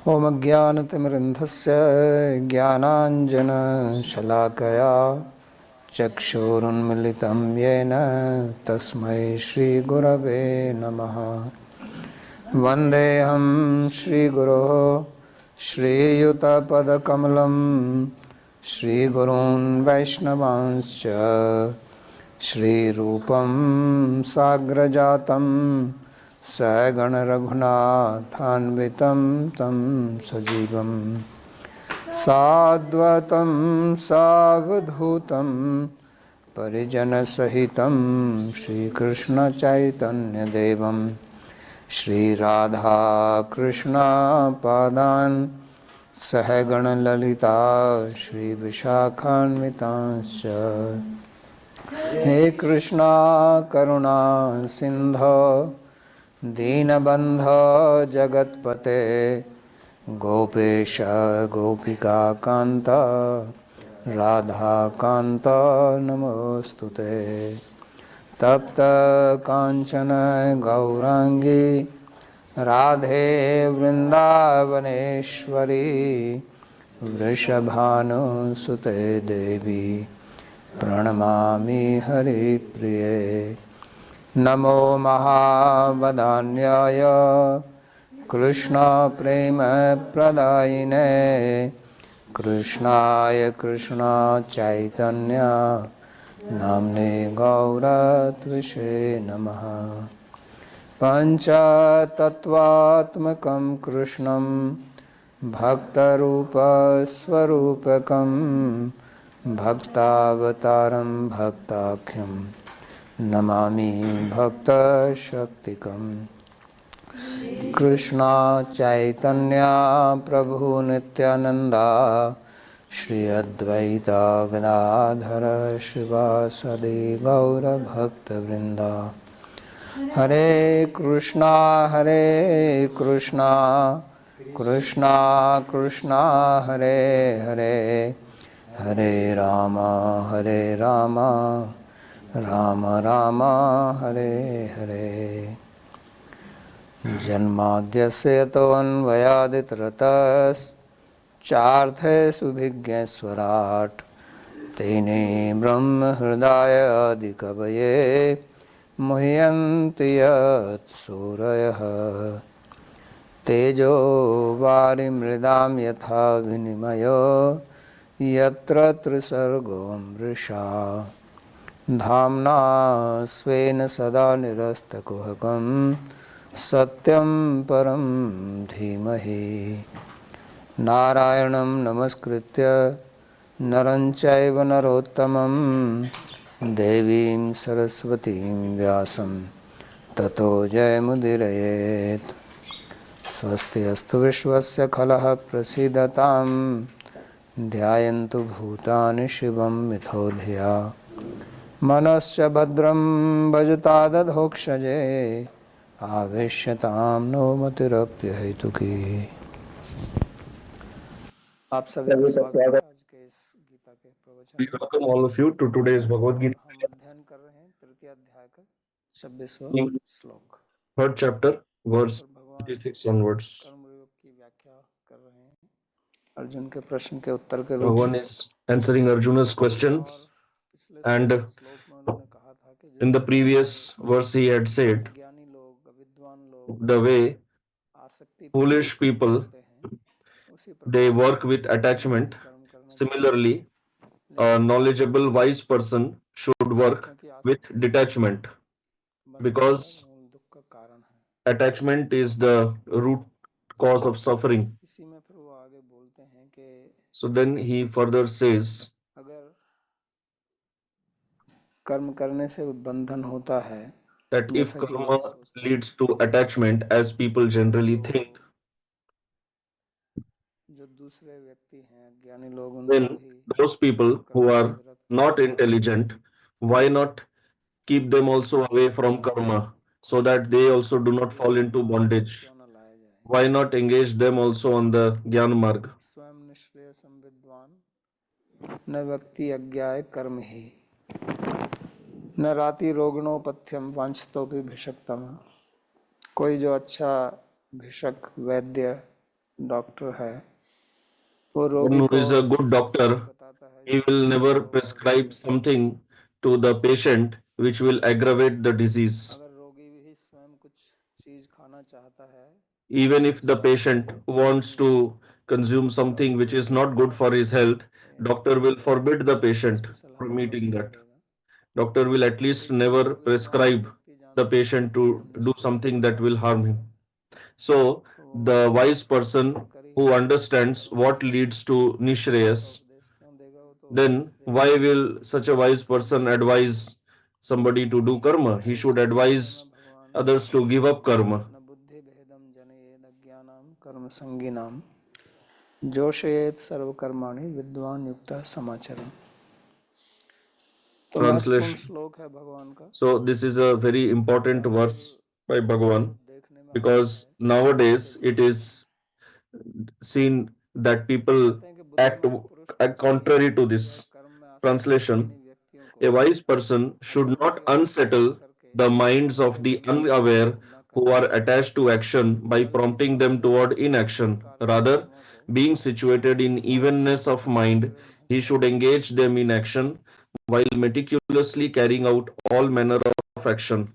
ओम ज्ञानतिमिरन्धस्य ज्ञानाञ्जनशलाकया चक्षुरुन्मिलितं येन तस्मै श्रीगुरवे नमः। वन्देऽहं श्रीगुरोः श्रीयुतपदकमलं श्रीगुरून् वैष्णवांश्च श्रीरूपं साग्रजातं सगण रघुनाथान्वितं तं सजीवं साद्वतं सावधूतं परिजनसहितं श्रीकृष्णचैतन्यदेवं श्रीराधाकृष्णपादान् सहगण ललिता श्रीविशाखान्वितांश्च। हे कृष्णा करुणा सिंधो दीनबन्धो जगत्पते गोपेश गोपिकान्त राधाकान्त नमोस्तुते। तप्त कांचन गौरांगी राधे वृंदावनेश्वरी वृषभानुसुते देवी प्रणमामि हरिप्रिये। नमो महावदान्याय कृष्ण प्रेम प्रदायिने कृष्णाय कृष्ण चैतन्य नाम्ने गौरत्विषे नमः। पंचतत्वात्मकं कृष्णं भक्तरूपस्वरूपकं भक्तावतारं भक्ताख्यं नमामि भक्तशक्तिकं। कृष्ण चैतन्य प्रभु नित्यानंदा श्री अद्वैता गदाधर शिवासदि गौरभक्तवृंदा। हरे कृष्णा कृष्णा कृष्णा हरे हरे हरे राम राम राम हरे हरे। जन्माद्यस्य तोऽन्वयादितरतश्चार्थे सुभिज्ञस्वराट् तेने ब्रह्म हृदय आदिकवये मुह्यन्ति यत् सूरयः। तेजो वारिमृदां यथा विनिमयो यत्र त्रिसर्गो मृषा धाम्ना स्वेन सदा निरस्तकुहकं सत्यं परं धीमहि। नारायणं नमस्कृत्य नरं चैव नरोत्तमं देवीं सरस्वतीं व्यासं ततो जयमुदीरयेत्। स्वस्ति अस्तु विश्वस्य खलः प्रसीदतां ध्यायन्तु भूतानि शिवं मिथो धिया। मनश्च भद्रं भजता दधोक्षजे आवेश्यतां नो मतिरप्यहेतुकी। आप सभी का स्वागत है आज के इस गीता के प्रवचन We welcome all of you to today's Bhagavad Gita. हम अध्ययन कर रहे हैं तृतीय अध्याय का 26वां श्लोक। Third chapter, verse भगवान 26 onwards. कर्मयोग की व्याख्या कर रहे हैं अर्जुन के प्रश्न के उत्तर के रूप Bhagavan is answering Arjuna's questions, and श्लोक में उन्होंने कहा था कि in the previous verse he had said ज्ञानी लोग विद्वान लोग the way आसक्ति foolish people करते हैं उसी they प्रकार work with attachment. कर्म करना Similarly, a knowledgeable wise person should work with detachment, because दुख का कारण है। attachment is the root cause of suffering. इसी में फिर वो आगे बोलते हैं कि So then he further says अगर कर्म करने से बंधन होता है that if karma leads to attachment, as people generally think, जो दूसरे व्यक्ति हैं ज्ञानी लोग then those people who are not intelligent, why not keep them also away from karma so that they also do not fall into bondage? Why not engage them also on the Gyan Marg? स्वयं निष्क्रिय संविद्वान न व्यक्ति अज्ञाय कर्म ही न राति रोगणोपथ्यम वांछतो भी भिषक्तम। कोई जो अच्छा भिषक वैद्य डॉक्टर है वो One रोगी who को is a good सिर्फ वो चीज doctor, बताता है he जिससे will उसका never रोग और बढ़ prescribe जाता है। something to the patient which will aggravate the disease. अगर रोगी भी स्वयं कुछ चीज खाना चाहता है Even जो if the स्वास्थ्य के patient लिए अच्छी wants नहीं है, to consume something doctor which is उसको not good मना for कर his देगा health, कि ये मत doctor will खाइए, forbid the patient उसकी सलाह from कभी eating नहीं that. देगा। Doctor will at तो least इसलिए never जो विद्वान prescribe व्यक्ति the जानता है patient कि ये to do निश्रेयस something that होगा will harm him. So, वो the wise उससे person छोड़कर ही who understands कर्म what करेगा। leads to उसका Nishreyas, उपदेश क्यों देगा? वो तो उपदेश then देगा why will such a wise कर्म person छोड़ने के advise somebody to do karma? लिए। He तो should इसके विषय advise में भगवान others to give up karma. न बुद्धि भेदम जनयेद अज्ञानाम कर्म संगीनाम जोशयेत सर्वकर्माणि विद्वान युक्त समाचरम। तो महत्वपूर्ण Translation. श्लोक है भगवान का, So, this is a very क्योंकि important आजकल verse by जो Bhagavan देखने में आता because है उसके nowadays it विरोधी है। is seen that तो people कहते हैं कि act, बुद्धिमान पुरुष को act चाहिए contrary to कि वह this. कर्म में आसक्त Translation. अज्ञानी व्यक्तियों को A wise person should not अनुभवी और विवेक unsettle करके the minds of उनके the मन में unaware प्रवेश न who करे, are attached to action by बल्कि prompting them समझे toward कि किसी inaction. प्रकार के Rather, कर्मों को being situated in evenness सावधानी of से करते mind, हुए उन्हें he should करे। engage them in action while meticulously carrying out all manner of action.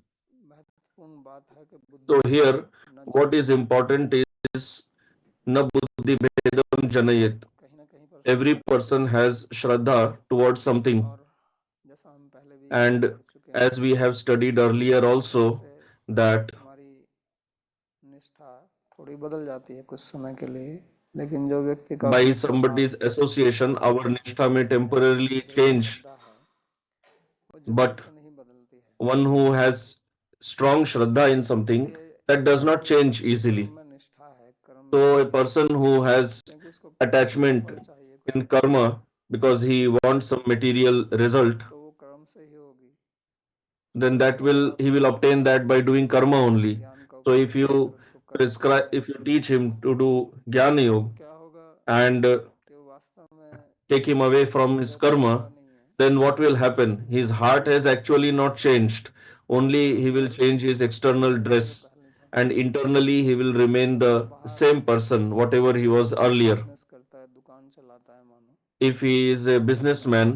महत्वपूर्ण बात है कि बुद्धि So भेद here, न what is जनिए। important is na buddhi bhedam janayet. कहीं ना कहीं पर Every श्रद्धा करते person हैं has shraddha towards something, और जैसा हम पहले भी and पढ़ चुके as हैं we have studied कि इस earlier माध्यम also से that हमारी निष्ठा थोड़ी बदल जाती है कुछ समय के लिए, लेकिन जो व्यक्ति का by अपना स्वभाव somebody's association our nishtha may निरंतर temporarily दृढ़ change, श्रद्धा है, वो जल्दी but से नहीं बदलती है। one who has strong shraddha in something, इसलिए that does not जिसकी change कर्म easily. में निष्ठा है, कर्म में So a लगी है, person who has क्योंकि उसको कुछ attachment फल चाहिए, कुछ in प्राप्ति, karma because he wants some प्राप्ति चाहिए, material result, तो वो कर्म से ही होगी। then उसको that will बड़ा he will प्रभाव obtain that by doing karma only. ज्ञान का So उपदेश if you देकर उसको कर्म करने prescribe, लग if you जाए, teach him to do jnana तो yoga क्या होगा and कि वो वास्तव में take him away उसका from his हृदय तो karma, बदला नहीं है, then what will happen? His heart लेकिन has actually not changed. Only he will अंदर change his external वही है जो dress, पहले था। and internally he will remain लेकिन जो the बाहर same person, whatever he was earlier. Business करता है, दुकान चलाता है, मानो If he is a Bharat में businessman,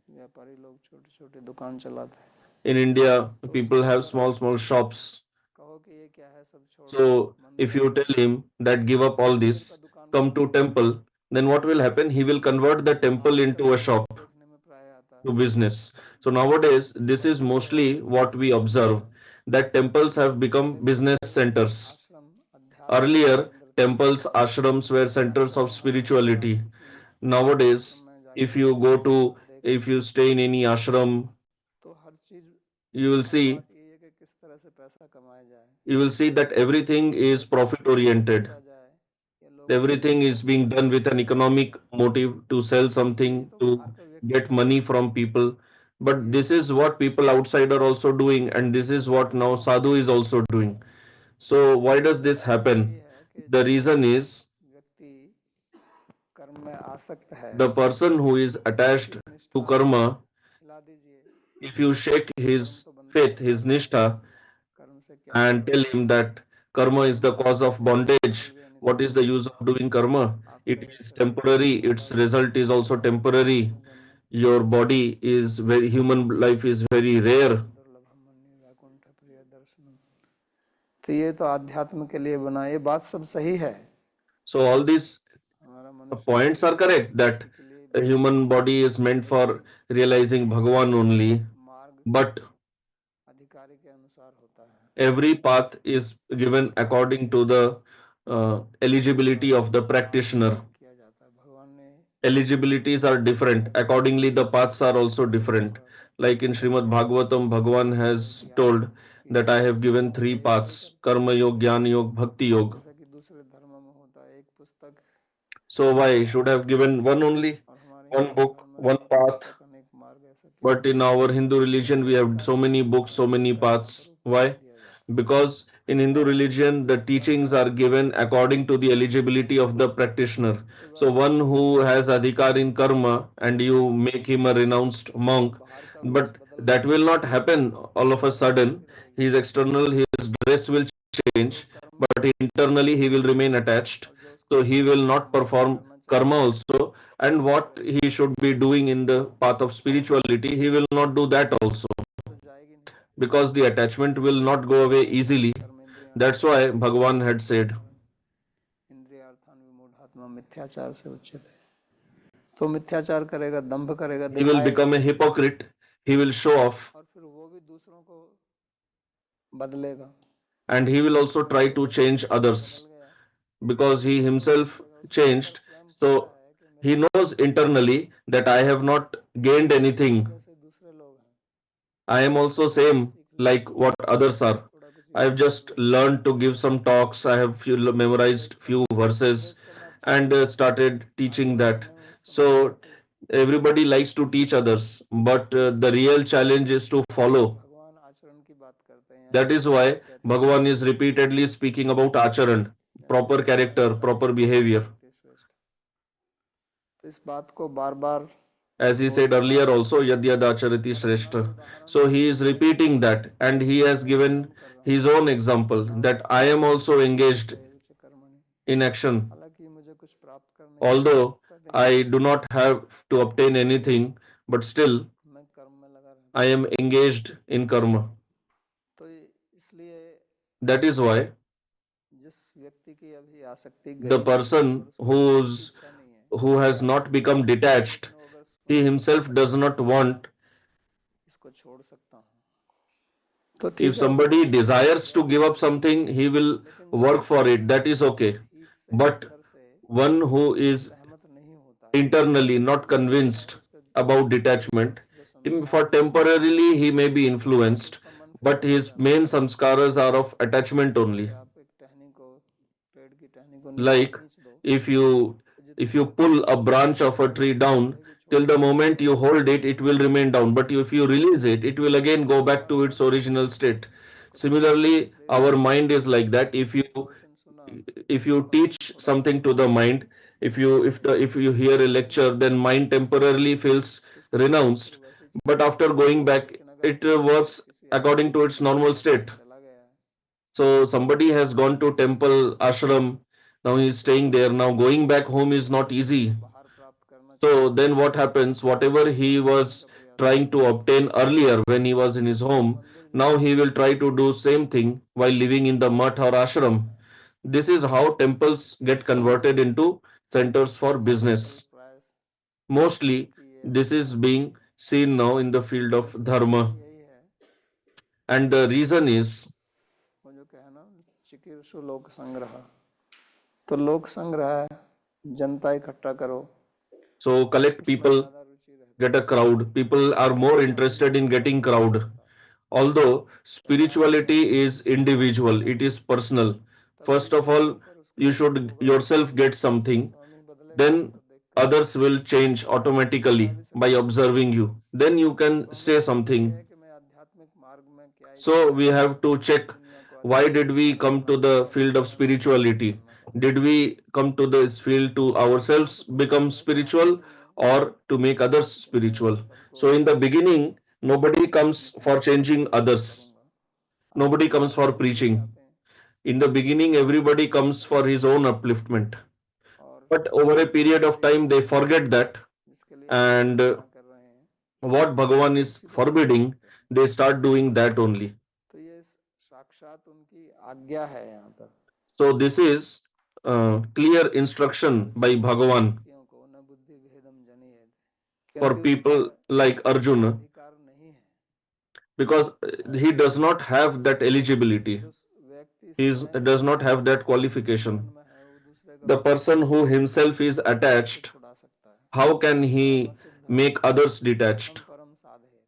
व्यापारी लोग छोटी छोटी दुकान चलाते हैं, in India, तो people उसको have अगर small, small shops. कहो कि ये क्या है, सब छोड़ दो, So मंदिर if आ you जाओ, tell him that give up तो all मंदिर का this, दुकान come बना to लेगा। temple, then what will happen? He will convert the तो temple into आजकल a shop, देखने में प्राय आता to है business. So nowadays, कि this is मंदिर जो है वो mostly what बिजनेस we का केंद्र observe, है। that temples have become पहले business मंदिर centers. आश्रम अध्यात्म के Earlier, केंद्र थे। temples, ashrams were centers आजकल of अगर आप spirituality. किसी आश्रम Nowadays, में जाके if you go to, देखें if you stay in any ashram, तो हर चीज, you will हर see, बात ये है कि किस तरह से पैसा कमाया जाए, you will see that everything किस तरह is से profit दूसरों को oriented. बेचा जाए या लोगों को Everything is being done with an बेचा economic जाए। motive to sell तो यही something, तो to बाहर का व्यक्ति get करता money है, from people. तो But ये this सब is what people outside are also doing, and this is ये what सब now क्यों sadhu होता is है? also doing. So why does इसका this कारण यही happen? है कि The जो reason is व्यक्ति कर्म में आसक्त है, the person who is उसकी attached to निष्ठा karma, हिला दीजिए, if you shake तो कर्म his तो बनता faith, रहेगा, his nishtha, कर्म से क्या and होगा? tell him that karma is कर्म the cause of अनित्य है, bondage, कर्तव्य what अनित्य is है, the use of doing karma? आपका It ये is शरीर temporary, थोड़ा its दिन result is रहेगा, also बाद में फिर temporary. इसमें जन्म है। Your body is very, human life is very rare. दुर्लभम मन्ये वैकुंठ प्रिय दर्शनम। तो ये तो आध्यात्म के लिए बना, ये बात सब सही है, So all these हमारा मनुष्य points शरीर are correct that मुक्ति के लिए ही a बना है, human body is meant लेकिन for realizing Bhagavan her only, मार्ग but अधिकारी के अनुसार होता है, every path is given अधिकारी के according to हिसाब the से उसका eligibility of the मार्ग practitioner. तय किया जाता है। भगवान ने Eligibilities are different. बताया कि Accordingly, the paths are also कर्म different. पूरा Like in करके Śrīmad-Bhāgavatam, Bhagavan जो has ज्ञान told और भक्ति that योग I है have उसको given प्राप्त three वही वही paths: करते हैं, Karma Yoga, Jnana Yoga, Bhakti Yoga. जैसा कि दूसरे धर्मों में होता है, एक पुस्तक So एक why should मार्ग, have given one only, और हमारे one हिंदू book, धर्म में one अनेक path? पुस्तक अनेक मार्ग, ऐसा क्यों But है? in our Hindu क्योंकि religion, we have so अधिकारी के many books, अनुसार so many वहाँ पर paths. उपदेश Why? दिया जाता Because in Hindu है। religion, the जो teachings are अधिकारी सही given है उसको according to the eligibility of the practitioner. So विवाह one who has adhikar in karma and उसको you ये सब make him a renounced उसका monk, बाहर का वेश but बदल that will जाएगा, not happen all of a निष्ठा sudden. बनी रहेगी, His external, his dress will तो change, कर्म but internally he will remain attached. और जो So he will not perform karma also. And what he should be doing in the path of spirituality, he will not do that also because the attachment will not go away easily. That's why Bhagavan had said, इंद्रियार्थान विमूढ़ात्मा मिथ्याचार से उच्यते। तो मिथ्याचार करेगा, दंभ करेगा, he will become a hypocrite, he will show off, और फिर वो भी दूसरों को बदलेगा, and he will also try to change others because he himself changed. So he knows internally that I have not gained anything. जैसे दूसरे लोग हैं, I am also same like what others are. I have just learned to give some talks. I have memorized few verses and started teaching that. So everybody likes to teach others, but the real challenge is to follow. भगवान आचरण की बात करते हैं, That is why Bhagavan is repeatedly speaking about acharan, proper character, proper behavior. तो इस बात को बार बार, As he said earlier also, yad yad acharati shrestha. So he is repeating that, and he has given his own example that I am also engaged in action. हालांकि मुझे कुछ प्राप्त करने, Although I do not have to obtain anything, but still मैं कर्म में लगा रहता I am engaged in karma. हूं। तो इसलिए That is why जिस व्यक्ति की अभी आसक्ति the गई person who has not become detached, he himself does not want. इसको छोड़ सकता हूँ, तो If somebody desires to give up something, he will work for it. That is okay. But one who is सहमत नहीं होता, internally not convinced about detachment, for temporarily he may be influenced, but his main samskaras are of attachment only. आप एक टहनी को, पेड़ की टहनी को Like खींच दो, if you pull a branch of a tree down, till the moment you hold it, it will remain down. But if you release it, it will again go back to its original state. Similarly, our mind is like that. If you teach something to the mind, if you hear a lecture, then mind temporarily feels renounced, but after going back, it works according to its normal state. चला गया है, So somebody has gone to temple, ashram, now he is staying there. Now going back home is not easy. बाहर प्राप्त करना So then what happens? Whatever he was trying to obtain earlier when he was in his home, now he will try to do same thing while living in the mutt or ashram. This is how temples get converted into centers for business. प्रयास Mostly, this is being seen now in the field of dharma. यही है, And the reason is, वो जो कहे ना चिकीर्षु लोक संग्रह, तो लोक संग्रह है, जनता इकट्ठा करो, so collect people, ज्यादा रुचि रहती get a crowd. People are more interested in getting crowd. Although spirituality is individual, it is personal. First of all, you should yourself get something, स्वामी बदलेगा then तो देख others will change automatically by observing you. Then you can say something. है कि मैं आध्यात्मिक मार्ग में क्या So we have to check, why did we come to the field of spirituality? Did we come to this field to ourselves become spiritual or to make others spiritual? So in the beginning, nobody comes for changing others. Nobody comes for preaching. In the beginning, everybody comes for his own upliftment. और But over a period of time, they forget that, जिसके लिए and कर रहे हैं, what Bhagavan is forbidding, they start doing that only. तो ये साक्षात उनकी आज्ञा है यहाँ पर, So this is clear instruction by Bhagavan व्यक्तियों को न बुद्धि भेदम जनियेत, for क्योंकि people like Arjuna, अधिकार नहीं है, because he does not have that eligibility. जो व्यक्ति He does not have that qualification. में है वो दूसरे का The person who himself is attached, छुड़ा सकता है, how can he make others detached? परम साधे,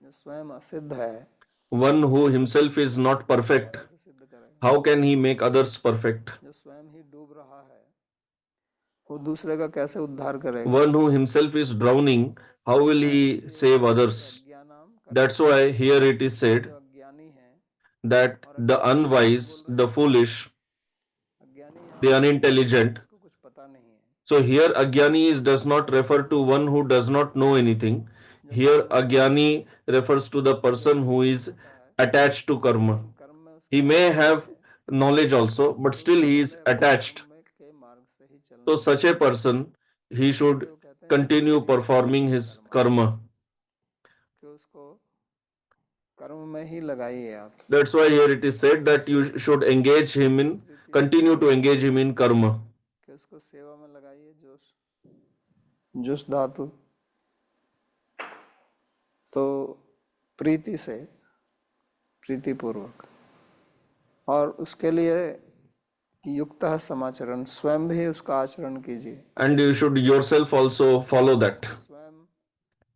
जो स्वयं असिद्ध है One who himself is not perfect, कैसे सिद्ध करेगा, how can he make others perfect? जो स्वयं ही डूब रहा है वो दूसरे का कैसे उद्धार करेगा, One who himself is drowning, how will he save others? अज्ञानाम That's why here it is said जो अज्ञानी है, that the unwise, the foolish, अज्ञानी यहाँ the unintelligent. उसको कुछ पता नहीं है, So here Agyani does not refer to one who does not know anything. Here Agyani refers to the person who is attached to karma. कर्म में उसके He may have knowledge also, but still he is attached. में के So such a person, he should continue performing his karma. कि उसको कर्म में ही लगाइए आप, That's why here it is said that you should engage him in, continue to engage him in karma. कि उसको सेवा में लगाइए। जोश, जुस धातु तो प्रीति से, प्रीति पूर्वक, और उसके लिए युक्त समाचरण, स्वयं भी उसका आचरण कीजिए। And you should yourself also follow that. स्वयं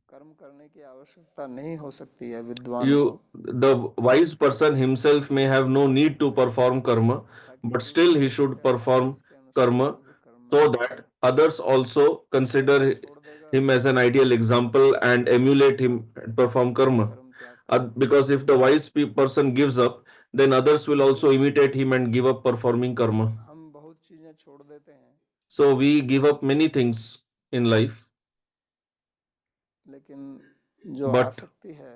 कर्म करने की आवश्यकता नहीं हो सकती है विद्वान को, The wise person himself may have no need to perform karma, but still he should perform karma so that others also consider him as an ideal example and emulate him and perform karma. Because if the wise person gives up, then others will also imitate him and give up performing karma. हम बहुत चीजें छोड़ देते हैं, So we give up many things in life, लेकिन जो but आसक्ति है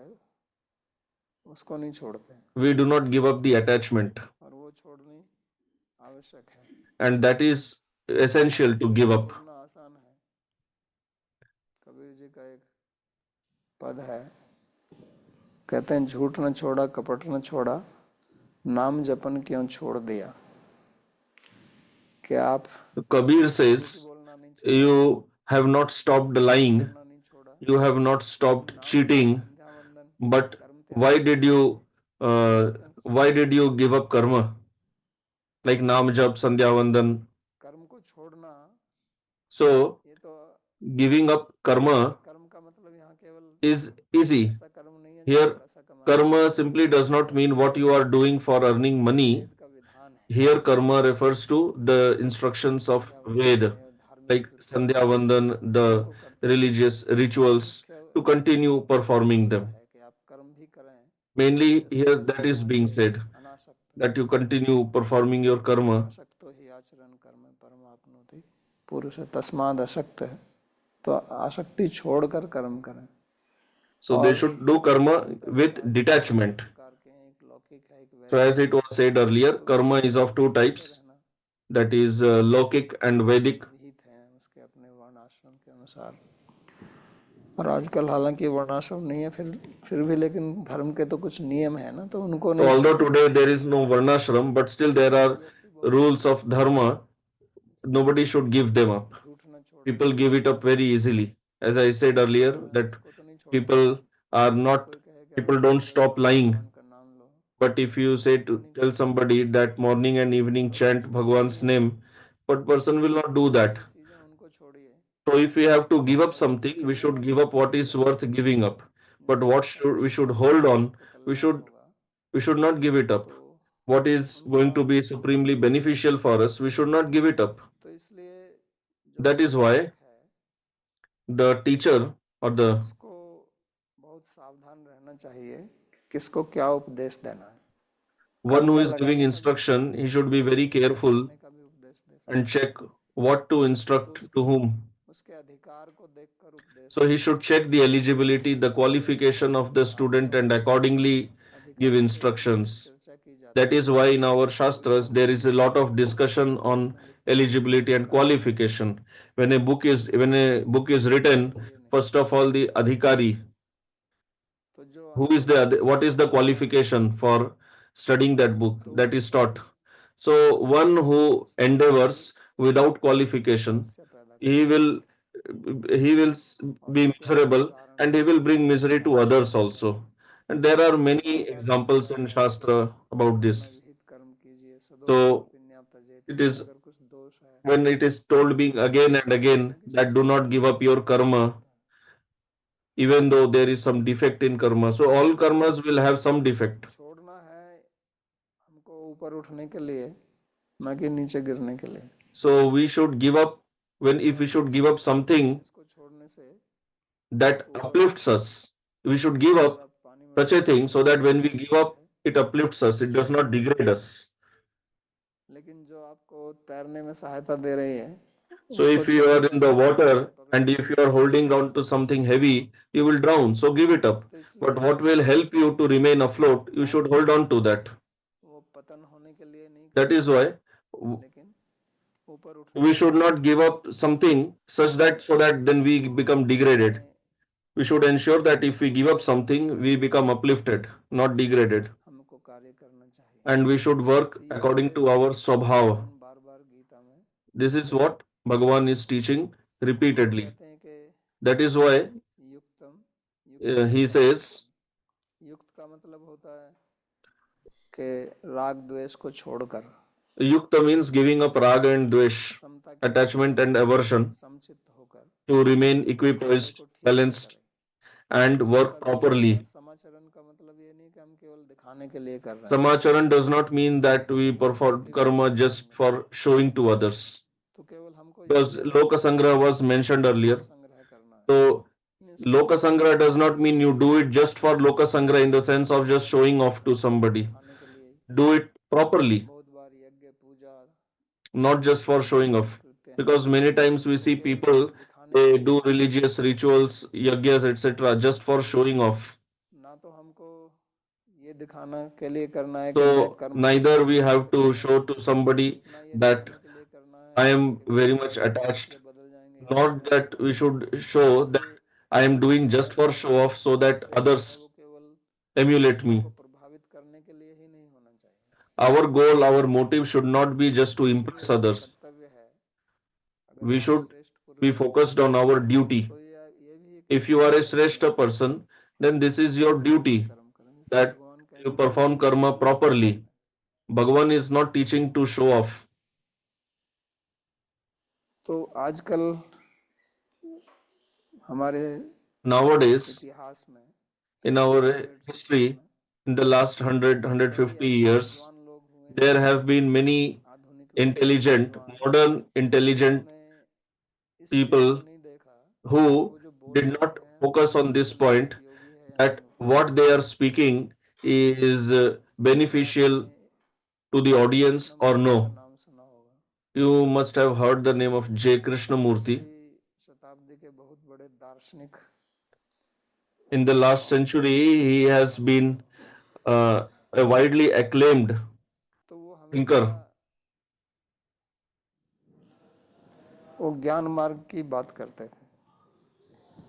उसको नहीं छोड़ते हैं, we do not give up the attachment, और वो छोड़नी आवश्यक है। and that is essential to give up. छोड़ना आसान है। कबीर जी का एक पद है, कहते हैं झूठ न छोड़ा, कपट न छोड़ा, नाम जपन क्यों छोड़ दिया। कि आप Kabir says, बोलना नहीं छोड़ा, you have not stopped lying, करना नहीं छोड़ा, you have not stopped cheating, संध्या वंदन but कर्म why did you give up karma? Like Naam Jap, Sandhya Vandan. कर्म को छोड़ना, So ये तो giving up karma कर्म का मतलब यहाँ केवल is easy. ऐसा कर्म नहीं है जो Here, पैसा कमाने karma simply does not mean what you are doing for earning money. का विधान है। Here, karma refers to the instructions of Veda, like Sandhya Vandan, the religious rituals, to continue performing them. है कि आप कर्म भी करें, Mainly, here that is being said, अनासक्त that you continue performing your karma. असक्तो ही आचरण कर्म परमाप्नोति, पुरुष तस्माद असक्त है, तो आसक्ति छोड़कर कर्म करें। So they should do karma with detachment. प्रकार के हैं, एक लौकिक है, एक So as it was said earlier, karma is of two types, that is Lokik and Vedic. विहित हैं उसके अपने वर्णाश्रम के अनुसार। और आजकल हालांकि वर्णाश्रम नहीं है, फिर भी लेकिन धर्म के तो कुछ नियम है ना, तो उनको So नहीं although today there is no varnashram, but still there are rules of dharma. Nobody should give them up. झूठ न छोड़, People give it up very easily. As I said earlier, that उसको तो नहीं छोड़, people are not, कोई कहे कि people don't stop lying. भगवान का नाम लो, But if you say to tell somebody that morning and evening chant Bhagwan's name, but person will not do that. चीजें उनको छोड़िए। So if we have to give up something, we should give up what is worth giving up. But what should we should hold on? We should not give it up. What is going to be supremely beneficial for us, we should not give it up. तो इसलिए That is why the teacher or the इसको बहुत सावधान रहना चाहिए कि किसको क्या उपदेश देना है। one who is giving instruction, he should be very careful का भी उपदेश दे, and check what to instruct to whom. उसके अधिकार को देखकर उपदेश, So he should check the eligibility, the qualification of the student and accordingly give instructions. चर्चा की जाती That is why in our Shastras there is a lot of discussion on eligibility and qualification. When a book is written, first of all the adhikari, तो जो what is the qualification for studying that book, that is taught. So one who endeavors without qualification, he will be miserable and he will bring misery to others also. And there are many examples in Shastra about this. विहित कर्म कीजिए, सदोष So पुण्या तजेत, it is अगर कुछ दोष है when it is told being again and again that do not give up your karma, even though there is some defect in karma. So all karmas will have some defect. छोड़ना है हमको ऊपर उठने के लिए, ना कि नीचे गिरने के लिए। So we should give up if we should give up something इसको छोड़ने से that uplifts us. We should give up such a thing so that when we give up, it uplifts us, it does not degrade us. लेकिन जो आपको तैरने में सहायता दे रही है, So if you are in the water and if you are holding on to something heavy, you will drown. So give it up. But what will help you to remain afloat, you should hold on to that. वो पतन होने के लिए नहीं, That is why लेकिन ऊपर We उठने के should लिए not give up something such that so that then we become degraded. हमें We should ensure that if we उसी give up मार्ग के something, we अनुसार become uplifted, not degraded. हमको कार्य करना चाहिए। And we should work तो ये according to उपदेश our swabhava. भगवान बार बार गीता में This is देते हैं। what Bhagavan is teaching इसलिए repeatedly. कहते हैं कि That is why युक्तम युक्त he says, युक्त का मतलब होता है कि राग द्वेष को छोड़कर Yukta means giving up raga and dvesh, समता के attachment and aversion, समचित्त होकर to remain कार्य equipoised, को ठीक से balanced, करें। and ऐसा work भी नहीं होता properly. समाचरण का मतलब ये नहीं कि हम केवल दिखाने के लिए कर रहे हैं। Samacharan does not mean that we perform karma just for showing to others. तो केवल हमको Because यज्ञ Loka करना Sangraha was mentioned है, earlier. संग्रह करना है, So नहीं उसको Loka ठीक से Sangraha does करना not mean you do it just for Loka Sangraha in the sense of just showing off to somebody. दिखाने के लिए। Do it properly, बहुत बार यज्ञ पूजा not just for showing off. करते हैं Because many times we वो see केवल people, दिखाने के they लिए do करते हैं। religious rituals, yagyas, etc., just for showing off. ना तो हमको ये दिखाना के लिए करना है कि मैं So कर्म neither we ठीक have से to कर रहा show हूँ, to somebody ना ये that दिखाने के लिए करना I है am कि very मेरे much फैसले attached, बदल जाएंगे not इसलिए that we should show that हमारी I am doing जो just for show off so that उद्देश्य है others वो केवल emulate दूसरों me. को प्रभावित करने के लिए ही नहीं होना चाहिए, Our goal, our motive should not be just to लेकिन ये impress हमारा others. कर्तव्य है। अगर We आप should श्रेष्ठ पुरुष be हैं focused on our duty. तो ये भी एक If you are a कर्तव्य Shrestha है person, then this is your कि ठीक से duty कर्म करें, जैसे that भगवान you कहते हैं perform karma properly. Bhagavan is not teaching to show off. तो आजकल हमारे Nowadays, इतिहास में in पिछले our 100 सालों history, में in the last 100, कई 150 ऐसे years, विद्वान लोग हुए हैं, there have been many आधुनिक intelligent, विद्वान, modern, intelligent जिन्होंने इस चीज को people नहीं देखा कि who वो जो बोल did रहे not हैं वो focus on दूसरों this के लिए point उपयोगी है या नहीं that उपयोगी। what they are speaking is जैसे beneficial आपने to the जय audience or कृष्णमूर्ति का no. नाम सुना होगा, You must have heard the name of J. Krishnamurti. 20वीं शताब्दी के बहुत बड़े दार्शनिक In the last century, he has been a widely acclaimed तो वो हमेशा thinker. वो ज्ञान मार्ग की बात करते थे,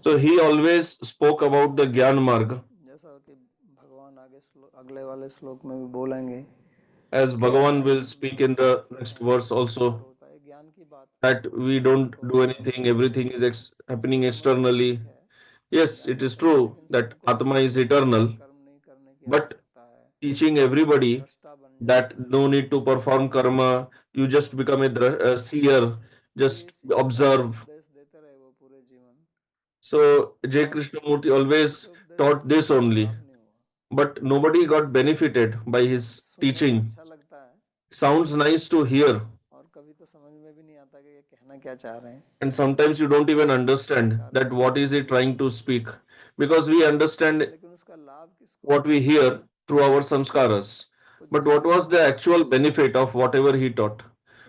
So he always spoke about the Gyan Marg, जैसा कि भगवान आगे अगले वाले श्लोक में भी बोलेंगे as कि Bhagavan will हम speak सब in the जानते next हैं verse सब बाहर also, होता है, ज्ञान की बात that we करने don't को do कहते anything, हैं। everything is उसको happening समझना externally. ठीक है, Yes, it जानना is चाहिए, true लेकिन that सबको Atma ये is eternal, कर्म नहीं करने की but आवश्यकता है, teaching बस everybody दृष्टा बन that जाओ, no need to सूक्ष्म perform दृष्टा बन karma, जाओ, you just become a seer, तो ये just इसी प्रकार के observe. उपदेश देते रहे वो पूरे जीवन, So J. और Krishnamurti उनके always उपदेश से taught किसी this को भी only, लाभ नहीं हुआ। but nobody got benefited by his सुनने में teaching. अच्छा लगता है Sounds nice to hear, और कभी तो समझ में भी नहीं आता कि ये कहना क्या चाह रहे हैं, and sometimes you don't क्या even हमारे understand संस्कार that में what क्या is he दोष trying है, to speak, because we understand लेकिन उसका लाभ किसको what we होगा। hear through our samskaras. तो But जिसके what was the attach actual है benefit of whatever he taught?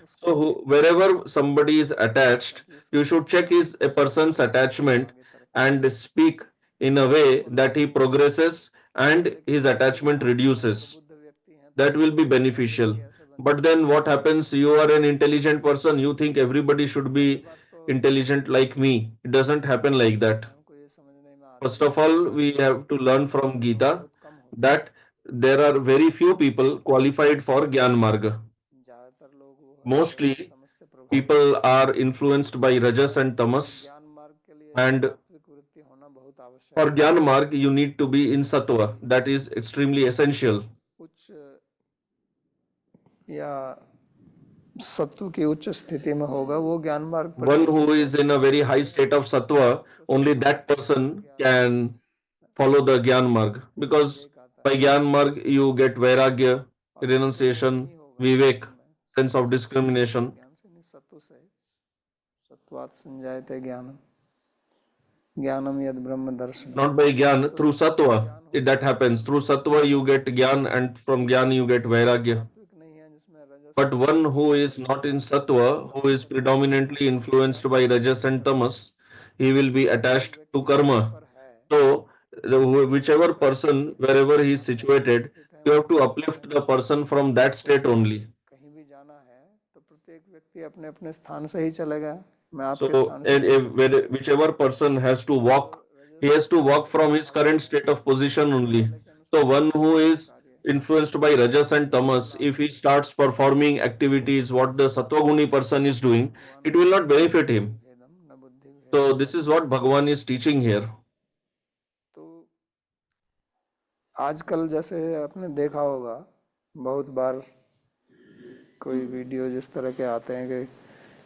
उसको So हमें wherever somebody समझना is चाहिए attached, ताकि you उसका should जीवन check his a सफल हो person's और वो attachment आगे तरक्की and करे, speak in a way उसको that लाभ he होगा। progresses and लेकिन his यदि attachment आप स्वयं reduces. प्रबुद्ध व्यक्ति हैं तो That आप will be सोचेंगे हर beneficial. व्यक्ति ऐसे बनना But then चाहिए। what happens? You are an intelligent person. You think everybody should पहली be बात तो intelligent like me. It doesn't happen like that. स्वयं को ये समझने में आता First है of कि all, ज्ञान we have to ज्ञान learn मार्ग from करने वाले Gita बहुत कम होते हैं, that there are very few people qualified for Gyan Marga. ज्यादातर लोग वो है रजस Mostly तमस से प्रभावित people होते हैं, are influenced by Rajas and तो Tamas, ज्ञान मार्ग के लिए and सात्विक वृत्ति होना बहुत आवश्यक for है, Gyan Marg you need to be in क्योंकि Sattva. That is extremely essential. उच्च या सत्व की उच्च स्थिति में होगा वो ज्ञान मार्ग पर One चल who सकता is है, in a very high अन्य state of Sattva, उसको only समझना that पड़ेगा कि person क्या can follow the Gyan Marg. Because विवेक आता by है Gyan Marg you get Vairagya, और उसमें वो renunciation, नहीं होगा Vivek, सत्व में, sense of सत्व discrimination. ज्ञान से नहीं सत्व से, सत्वात् संजायते ज्ञानम ज्ञानम यद ब्रह्म दर्शन, Not by Gyan, so through सच्चा Sattva. ज्ञान That होगा happens. ज्ञान Through से, Sattva you get Gyan, and from Gyan you get जो Vairagya. सात्विक नहीं है जिसमें रजस But और one तमो who is not in रजस और Sattva, who तमस is का कार्य है predominantly वो influenced by attachment Rajas release and करेगा, Tamas, he will be इसलिए जो attached to व्यक्ति यहाँ karma. पर है So, उसको वही whichever समझना person, चाहिए, wherever he is हम कहीं भी situated, स्थित हैं you have वहीं to स्थित uplift हैं, the person from that आपको state only. कहीं भी जाना है तो प्रत्येक व्यक्ति व्यक्ति अपने अपने स्थान से ही चले गए, मैं आपके So, स्थान से and नहीं if चल सकता। whichever person has to walk, he has to walk from his current state of position only. So, one who is influenced by Rajas and Tamas, if he starts performing activities what the Sattva-guni person is doing, it will not benefit him. भेदम न बुद्धि So, भेदम this is what पश्यति। Bhagavan is teaching here. तो आजकल जैसे आपने देखा होगा बहुत बार कोई वीडियो जिस तरह के आते हैं कि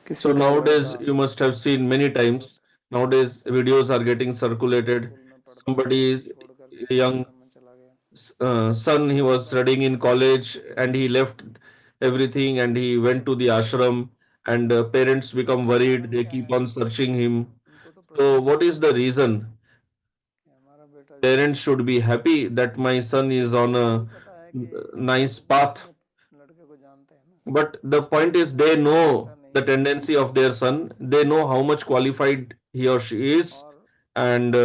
किसी So, का nowadays, लड़का you must have seen many times, nowadays, videos are getting circulated. School में पढ़ता था Somebody वही is छोड़कर a किसी young आश्रम में चला गया, son, he was studying in college and he left everything and he went to the ashram, and parents तो become इसका worried, कारण they क्या keep है? on searching him. उनको तो So, प्रसन्न what होना is the चाहिए reason? कि हमारा बेटा जो Parents अच्छा should be happy that my son is लेकिन on उनको ये a भी पता है कि nice वो path. अपने लड़के को जानते हैं ना But the कि point is, इसमें they कोई योग्यता know नहीं the है tendency of their son, they know how much qualified he or she is, और and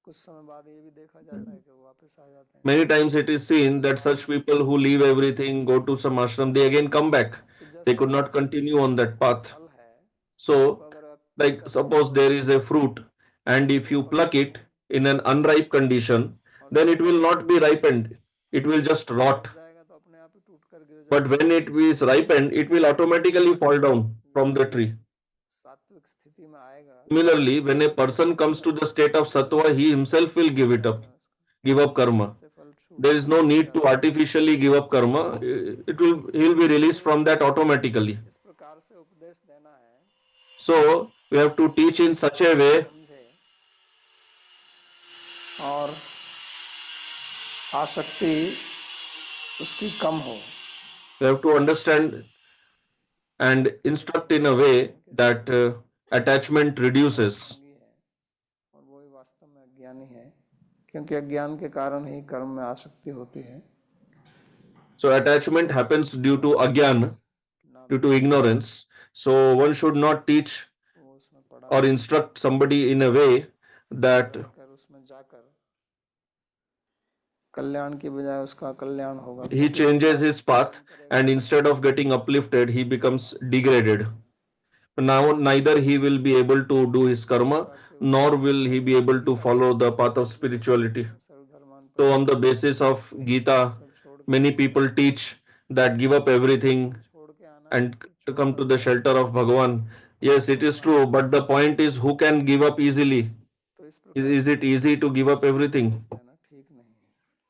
कुछ समय बाद ये भी देखा जाता है कि वो वापस आ जाते हैं many times it is उनका seen that स्वभाव such नहीं people who leave everything, go to some ashram, they again come back. तो They जैसे could not continue on that path. फल है उसको So, अगर आप like कच्चा तोड़ suppose दो there is a fruit, and तो if वो you pluck पकेगा it नहीं in an unripe condition, और then it सूखा will रहेगा not be ripened. It will just और rot. पक जाएगा तो अपने आप ही टूट कर गिर But जाएगा। when it is ripened, it will automatically fall down from जब the कोई tree. सात्विक स्थिति में आएगा तो Similarly, उसको when a हर चीज person मिलने comes to the लगेगी, state of sattva, he himself will give mill it up, जाएगा उसको, give up karma. जैसे फल There is no सूख need to जाता है। artificially give up karma. He will तो be released इसीलिए from that इसको automatically. इस प्रकार से उपदेश देना है So we have to कि teach in इसको such a व्यक्ति way. समझे और आसक्ति उसकी कम हो। We have to understand and इसके लिए instruct in भगवान a कहते way हैं कि that attachment reduces. कर्म है और वही वास्तव में अज्ञानी है क्योंकि अज्ञान के कारण ही कर्म में आसक्ति होती है। So attachment तो उसको happens due to उपदेश agyan, ना due they to ignorance. So one should not teach वो उसमें पड़ा or रहे instruct somebody in a उसमें way that रहकर उसमें जाकर कल्याण की बजाय उसका कल्याण होगा he क्योंकि वो changes पाप his path, कर्म करेगा and instead of getting uplifted, he becomes degraded. Now, neither he will be able to do his इस karma, प्रकार के nor उपदेश will गीता he में be able to गीता में follow भी the path बहुत of उपदेश दिए spirituality. गए हैं सर्वधर्मान् So, on the परित्यज्य basis of ये Gita, सब छोड़ के many मुझे people शरण आना teach that give up लेकिन everything छोड़ के आना and फिर to come छोड़ना to the ठीक नहीं shelter of Bhagavan. और Yes, it is छोड़ना true, ठीक but नहीं the point is, who can give up easily? तो इस Is, प्रकार is से it easy to give up everything? उपदेश देना ठीक नहीं है।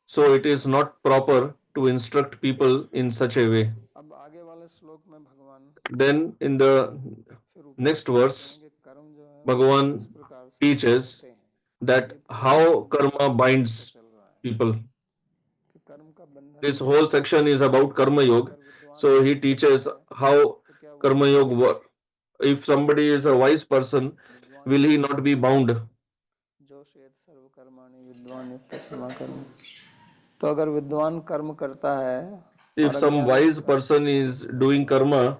So, it is not proper to instruct people in such a way. अब आगे वाले श्लोक में भगवान Then, in the फिर next उपदेश करते हैं verse, कि कर्म जो है वो किस Bhagavan प्रकार से teaches बंधते हैं। that ये पूरा how श्लोक karma इसी पे binds चल रहा है people. कि कर्म का बंधन This whole कैसे section is about karma yoga. अगर विद्वान So he कर्म करता teaches है how तो क्या वो karma yoga work. If somebody is a wise person, विद्वान will he युक्त not be समा bound? जो शेत सर्व कर्माणि विद्वान युक्त समा कर्म। तो अगर विद्वान कर्म करता है If और some अज्ञानी wise उसका person नहीं is करता doing तो ऐसा karma क्या है?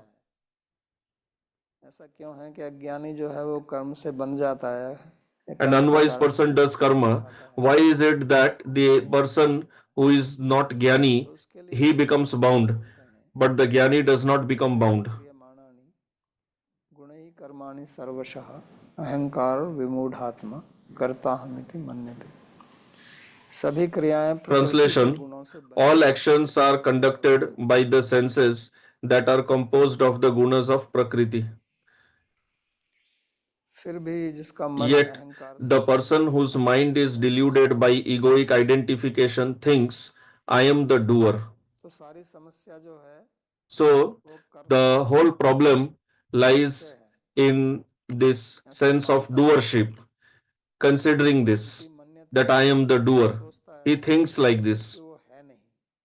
ऐसा क्यों है कि अज्ञानी जो है वो कर्म से बंध जाता है या and कर्म के unwise कारण person does कष्ट karma, उठाता है why is it that the ज्ञानी नहीं person उठाता? who is not तो jnani, उसके लिए he दो becomes सूत्र bound, होते हैं but the jnani does not become प्रकृत्या bound? क्रियमाणानि गुणैः कर्माणि सर्वशः अहंकार विमूढ़ात्मा कर्ता हमिति मन्यते। सभी क्रियाएं प्रकृति के Translation: गुणों से बनी all हैं actions are अहंकार conducted से by the विमूढ़ senses that are composed of the gunas of Prakriti. फिर भी जिसका मन Yet, अहंकार से the person भरपूर है whose mind is वह सोचता deluded by है कि मैं egoic हूँ। identification thinks, I am the doer. तो सारी समस्या जो है So, वो कर्ता the whole problem इससे lies है, in this ऐसा sense of मानता है doership, considering इति this, मन्यते। that I am the वो doer. सोचता है He ऐसा thinks like जबकि this, वो है नहीं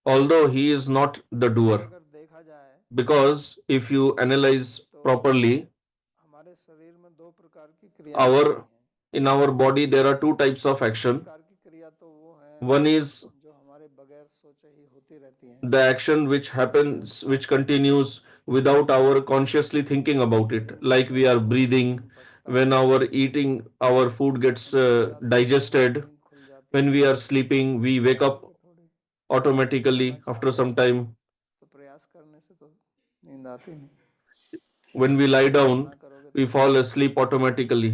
although he is not the क्योंकि doer. अगर देखा जाए Because if you analyze तो properly, हमारे शरीर में दो प्रकार की क्रियाएं होती our हैं। in our body there are two types of एक action. प्रकार की क्रिया तो वो है One is जो हमारे बगैर सोचे ही होती रहती हैं, the action which जैसे हम happens, which सांस लेते हैं continues without our consciously thinking about फिर it, वो like we are breathing, अन्न पचता when है, our eating, our food gets हम सो जाते हैं तो digested, नींद खुल जाती when है। we are sleeping, we wake ऐसा है up कि थोड़ी अगर हम सोना automatically after चाहते some हैं time. तो प्रयास करने से तो नींद आती नहीं। When we lie down, ना करोगे we तो fall asleep automatically,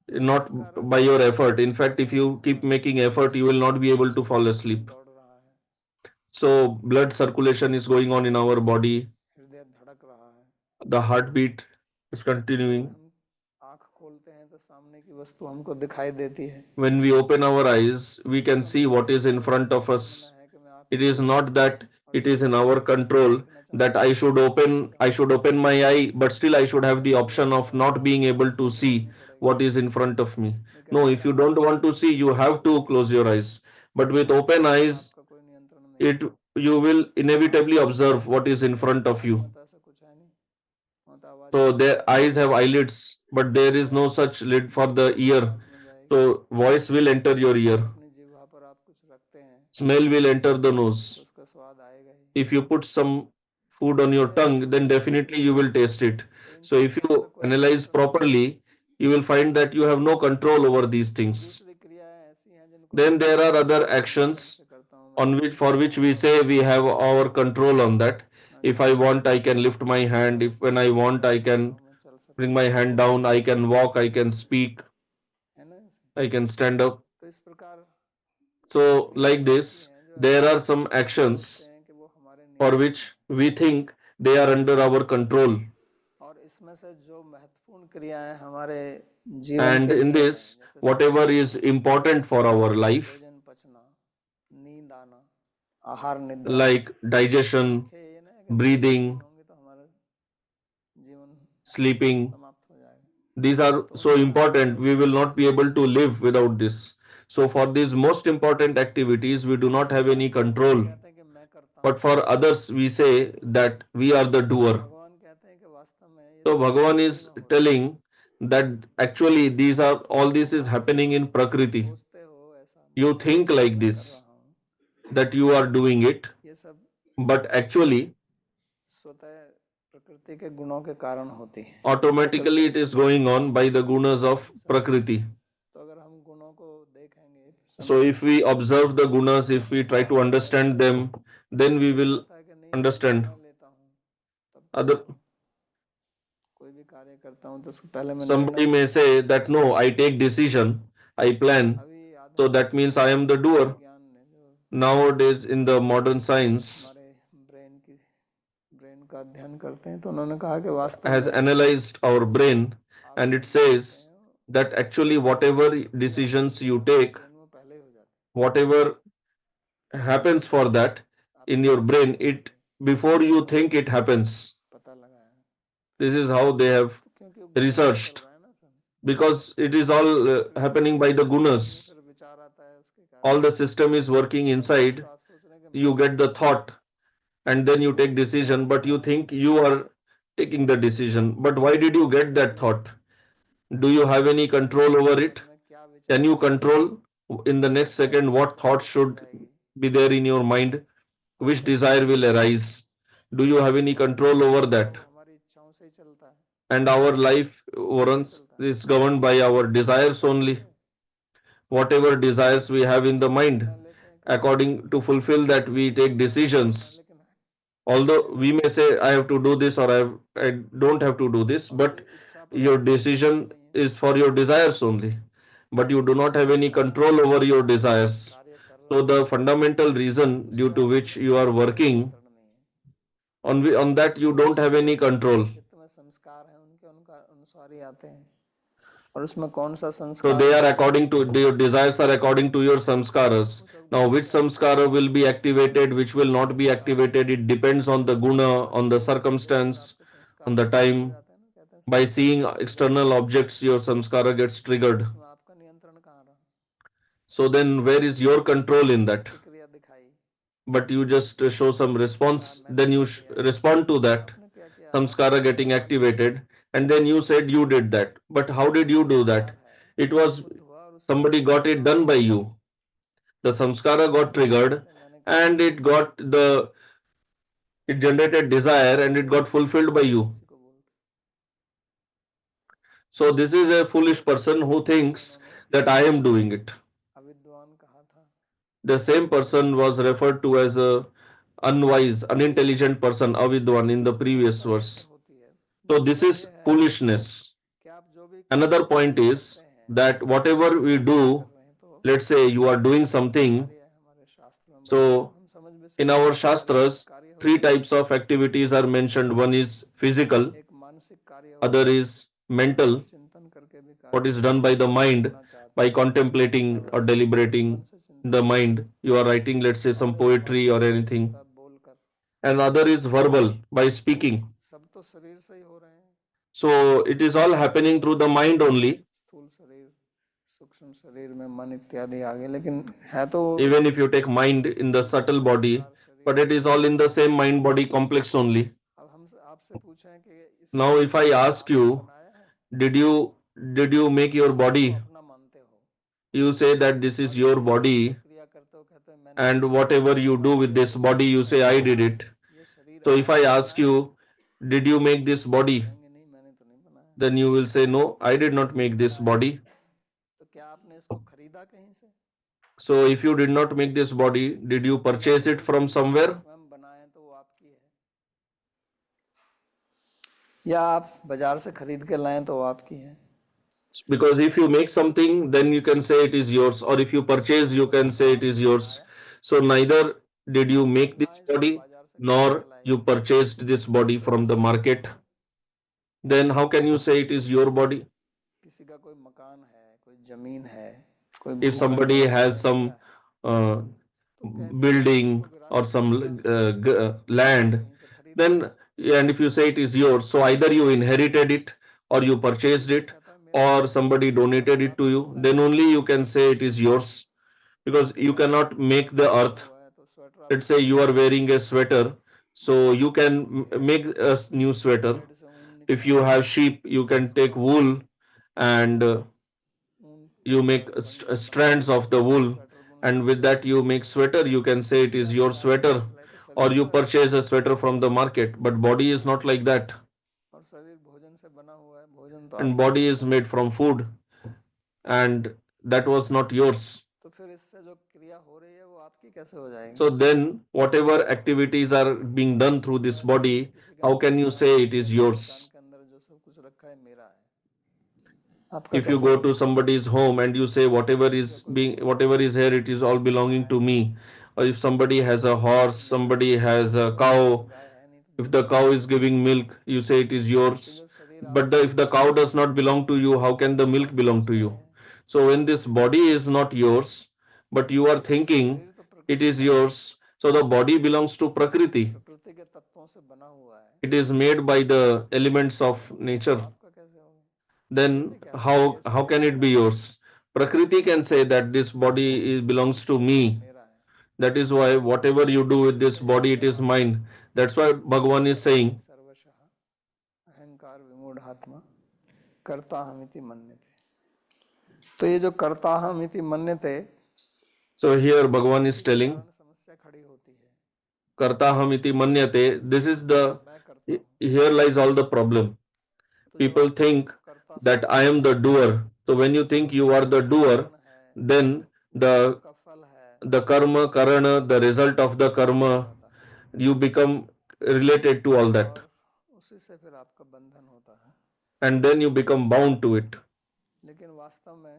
तो इस not प्रकार by your effort. In fact, if हमें you keep making effort, you will not be able to fall asleep. दौड़ रहा है, So, blood circulation is going on in our body, हृदय धड़क रहा है, the heartbeat is लेकिन continuing. हम आंख खोलते हैं तो सामने की वस्तु हमको दिखाई देती है। When we open our eyes, we उसको can हमें see ये what नहीं is in समझना front of us. है कि मैं आंख It is खोलूं not that और it is सामने in की our वस्तु को control देखना that चाहूं, I देखना should चाहूं, open my eye, but still I should have the तो option of not being able to बंद see करनी पड़ेगी। what is in front of me. नहीं No, करेंगे if तो you आंख don't want खुलेगी, to see, you have to लेकिन close your eyes. But with आंख open पर eyes, आपका कोई नियंत्रण नहीं है। it you will आंख inevitably बंद observe करके what is in front of आंख you. में तो ऐसा कुछ है नहीं, वहाँ तो आवाज So आ रही their eyes have eyelids, but there is no such lid for the है, ear. नाक में जाएगी। So voice will enter your जब ear, अपनी जीवा पर आप कुछ रखते हैं smell will enter the तो nose. उसका स्वाद आएगा ही। If you put some food तो on your इसलिए tongue, then उसको definitely you will taste it. तो इन So सब if के ऊपर you कोई analyze नियंत्रण नहीं है। properly, you will find that you have no control over these things. दूसरी क्रियाएं ऐसी हैं जिनको Then मैं there are other नियंत्रण actions से करता हूँ, मैं on जब which नीचे for which we चाहूंगा say ऊपर we जा have सकता our हूँ, control on that. मैं If I चाहूँ तो want, I can सिर्फ lift my hand. If when I ऊपर want, बैठ I सकता can हूँ, मैं चल bring सकता my हूँ, मैं hand बोल down. I सकता can walk. I can speak. हूँ, है ना ऐसे। I can stand up. तो इस प्रकार So like क्रियाएं ऐसी this, हैं जो there हम are some सोचते actions हैं कि वो हमारे for नियंत्रण में which है, we think they are under our control. और इसमें से जो महत्वपूर्ण क्रियाएं हमारे जीवन And के in लिए हैं, this, जैसे सांस whatever is लेना, important for our life, भोजन पचना, नींद आना, आहार निद्रा, like digestion, देखिए ये ना है कि जब ये नहीं breathing, होंगे तो हमारा जीवन sleeping, समाप्त हो जाएगा, these are तो so उनका important, we will देखभाल not be able to live without this. So for these most important activities, we do not have any भगवान कहते हैं control. कि मैं करता But हूँ, for others, we say that we are the doer. भगवान कहते हैं कि वास्तव में ये So सब Bhagavan प्रकृति is में होता है, telling that actually these are all this is आप happening in Prakriti. सोचते हो ऐसा You think कि like मैं कर this, रहा हूँ, that you are doing it, ये सब but actually स्वतः प्रकृति के गुणों के कारण होती है, automatically प्रकृति it is going on by the gunas of ये सब। Prakriti. तो अगर हम गुणों को देखेंगे So समझेंगे, if we observe the gunas, if we try to understand them, then we कोई will कहता है कि नहीं मैं understand. निर्णय लेता हूँ तब करता Other हूँ, कोई भी कार्य करता हूँ तो उसको पहले मैं निर्णय somebody may लेता हूँ say फिर उसके that बाद no, I करता हूँ। take decision, I plan, अभी so आधुनिक that means I am the doer. विज्ञान ने जो Nowadays in the modern science हमारे ब्रेन का अध्ययन करते हैं तो उन्होंने कहा कि वास्तव has में analyzed our brain, आप and it जो भी करते says हैं that उसकी actually जो whatever प्रक्रिया होती decisions है you वो आपके take, ब्रेन में पहले ही हो जाती whatever है, वो happens for that in आपके your सोचने brain, से it पहले। before ऐसा you उन्होंने think it happens. पता लगाया है, This is how they have तो क्योंकि वो गुणों से चल researched, रहा है ना सब, because it is all प्रकृति happening by the प्रकृति में gunas. फिर विचार आता है उसके कारण, All the system is working तो inside. आप सोच रहे हैं कि मैं You get करता the हूँ, thought, and then you तो take वही विचार decision, but करता you है, think you are taking the आप सोचते decision. हैं कि But why did you get लेकिन that नहीं, thought? Do you उस have any विचार control के over मन it? में क्या Can विचार you आएगा, control in the next क्या second what सोच thought आपकी बन should जाएगी, be there in your mind? Which आपका desire जीवन will arise? Do you have any हमारा control जीवन over जो है that? वो हमारी इच्छाओं से ही चलता है, And our life इच्छा से ही once चलता है, is governed by our desires इच्छा only. से इच्छा Whatever से हम desires we have in the mind, निर्णय लेते हैं करने का, according to fulfill that, we नहीं take करना है तो करना है, decisions. लेकिन Although निर्णय we may लेना say है, I have to do this or I don't have to do this, और but कोई इच्छा पर your आपका decision नियंत्रण नहीं है, is for your desires only. But you do not have any मैं control over जिस your कार्य के लिए desires. कार्य कर So रहा the हूँ fundamental reason उस due पे to आपका which you are कोई working, नियंत्रण नहीं है, on that you वो don't have जिसके any control. चित्त में संस्कार है उनके उनका अनुसार ही आते हैं, और उसमें कौन सा So संस्कार they are according to your desires are according to your samskaras. वो सब Now गुणों which के आधार पर samskara will आपके be संस्कार activated, which will के not be अनुसार activated, it depends on the समय guna, कार्य on the को देखकर circumstance, आपके on संस्कार the ट्रिगर हो time. जाते हैं ना, कहते हैं By संस्कार seeing जब ट्रिगर होते external हैं objects, your samskara gets तो triggered. उसमें आपका नियंत्रण कहाँ रहा, So then where is आपने your उसकी control in that? प्रतिक्रिया दिखाई, But you just show some क्या response, मैंने then क्या you किया, respond to that. आपने क्या किया, आपने Samskara उसको getting दबा दिया, activated, and then you said you did that. But how तो did जो you do that? संस्कार है It वो was उद्बुद्ध हुआ और उसने somebody got it संकल्प done by किया, you. The samskara got उसने कहा triggered, कि मैंने करना and है, it generated desire, and it ये got fulfilled by अज्ञानी you. इसी को बोलते हैं। So this is a foolish person who Shrikrishna को thinks उन्होंने that I am doing it. अविद्वान कहा था, The same person was referred to as a unwise, तो ये unintelligent person, avidwan, in the previous मूर्खता इससे verse. होती है, So this is foolishness. Another point is that whatever we do, let's say you are doing something, so in our Shastras, three types of activities are mentioned. One is physical, other is mental, what is done by the mind by contemplating or deliberating the mind. You are writing, let's say, some poetry or anything. And other is verbal by speaking. So it is all happening through the mind only. सूक्ष्म शरीर में मन इत्यादि आ गए, लेकिन है तो Even if you take mind in the subtle body, but it is all in the same mind body complex only. अब हम आपसे पूछें कि इस Now if I ask आपने you, बनाया है, did you did you make your शरीर को body? अपना मानते हो You say that this is और your शरीर से जो body, क्रिया करते हो कहते हो मैंने and किया, whatever you do हमारी with और this किसी body, की you say नहीं, I did it. ये शरीर So if I आपने ask बनाया है, you, did you make this body? कहेंगे नहीं मैंने तो नहीं बनाया। Then you will say, no, I did not जब नहीं make this बनाया body. तो क्या आपने इसको खरीदा कहीं से? So if you did not make this body, did you purchase it from somewhere? स्वयं बनाए तो वो आपकी है, या आप बाजार से खरीद के लाएं तो वो आपकी है। Because if you make something, then you can say it is yours, or if you purchase, you can say it is yours. So neither did you make this body, nor you purchased this body from the market. Then how can you say it is your body? किसी का कोई मकान है, कोई जमीन है, कोई If भूखंड somebody है, has some uh, building or some land, then and if you say it is yours, so either you inherited it or you purchased it or somebody donated it to you, then only you can say it is yours, because you cannot make the earth. Let's say you are wearing a sweater, so you can make a new sweater. If you have sheep, you can take wool and you make strands of the wool, and with that you make sweater. You can say it is your sweater, or you purchase a sweater from the market. But body is not like that, और शरीर भोजन से बना हुआ है, भोजन तो and आपका body नहीं is है, made from food, and that was not yours. तो फिर इससे जो क्रिया हो रही है वो आपकी कैसे हो जाएगी? So then whateवर activities are being done through this body, how can you say it is yours? के अंदर जो सब कुछ रखा है मेरा है, आपका If you कैसे go होगा? to somebody's home and you say whatever is here, it is all belonging to me, or if somebody has a horse, somebody has a cow, if the cow is giving milk, you say it is yours. But if the cow does not belong to you, how can the milk belong to you? So when this body is not yours, but you are thinking it is yours, so the body belongs to Prakriti. प्रकृति के तत्वों से बना हुआ है, It is made by the elements of तो nature. आपका कैसे होगा? Then how can it be yours? Prakriti can say that this body belongs to me. मेरा है, That is why whatever you do with this body, it is mine. That's why Bhagavan is saying, सर्वशः अहंकार विमूढ़ आत्मा कर्ता हमिति मन्यते। तो ये जो कर्ता हमिति मन्यते, so here Bhagavan is इसी के telling, कारण समस्या खड़ी होती है, Kartaham iti manyate. This is the, मैं करता हूँ, here lies all the problem. तो जब People आप किसी think को कर्ता that I am the doer. So when you think you are the doer, then कर्म का फल है, the karma, karana, the result of the karma, you become related to all that. और उसी से फिर आपका बंधन होता है, And then you become bound to it. लेकिन वास्तव में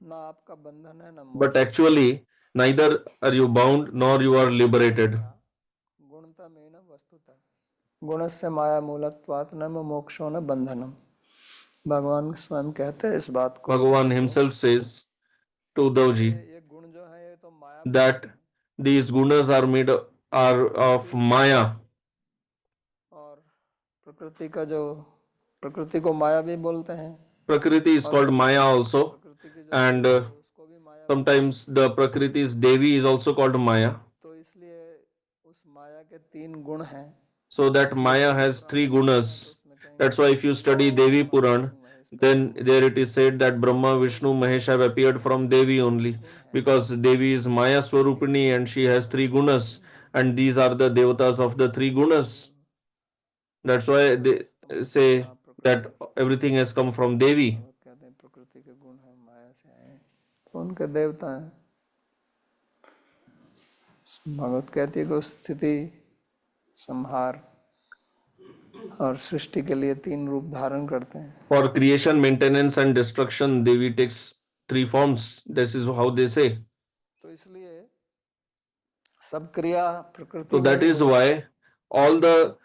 ना आपका बंधन है ना But मोक्ष है। actually, neither are you bound nor you are liberated. गुणता में न वस्तुतः गुणस्य माया मूलत्वात् न मोक्षो न बंधनम। भगवान स्वयं कहते हैं इस बात को, Bhagavan himself says to Uddhavji ये गुण जो है ये तो माया that these gunas are made are of Maya. और प्रकृति का जो प्रकृति को माया भी बोलते हैं, Prakriti is called Maya also, प्रकृति की जो and देवी है उसको भी माया, sometimes the Prakriti's Devi is also called Maya. तो इसलिए उस माया के तीन गुण हैं। So that Maya has three gunas. That's why if you study Devi Puran, then there it is said that Brahma, Vishnu, Mahesh have appeared from Devi only, because Devi is Maya Swarupini and she has three gunas, and these are the devatas of the three gunas. That's why they say that everything has come from Devi. कहते हैं प्रकृति के गुण है माया से आए, तो उनके देवता हैं। भगवत कहती है कि स्थिति संहार और सृष्टि के लिए 3 रूप धारण करते हैं. For creation, maintenance and destruction, Devi takes 3 forms. This is how they say. तो इसलिए सब क्रिया प्रकृति So में that ही is होती है. why all the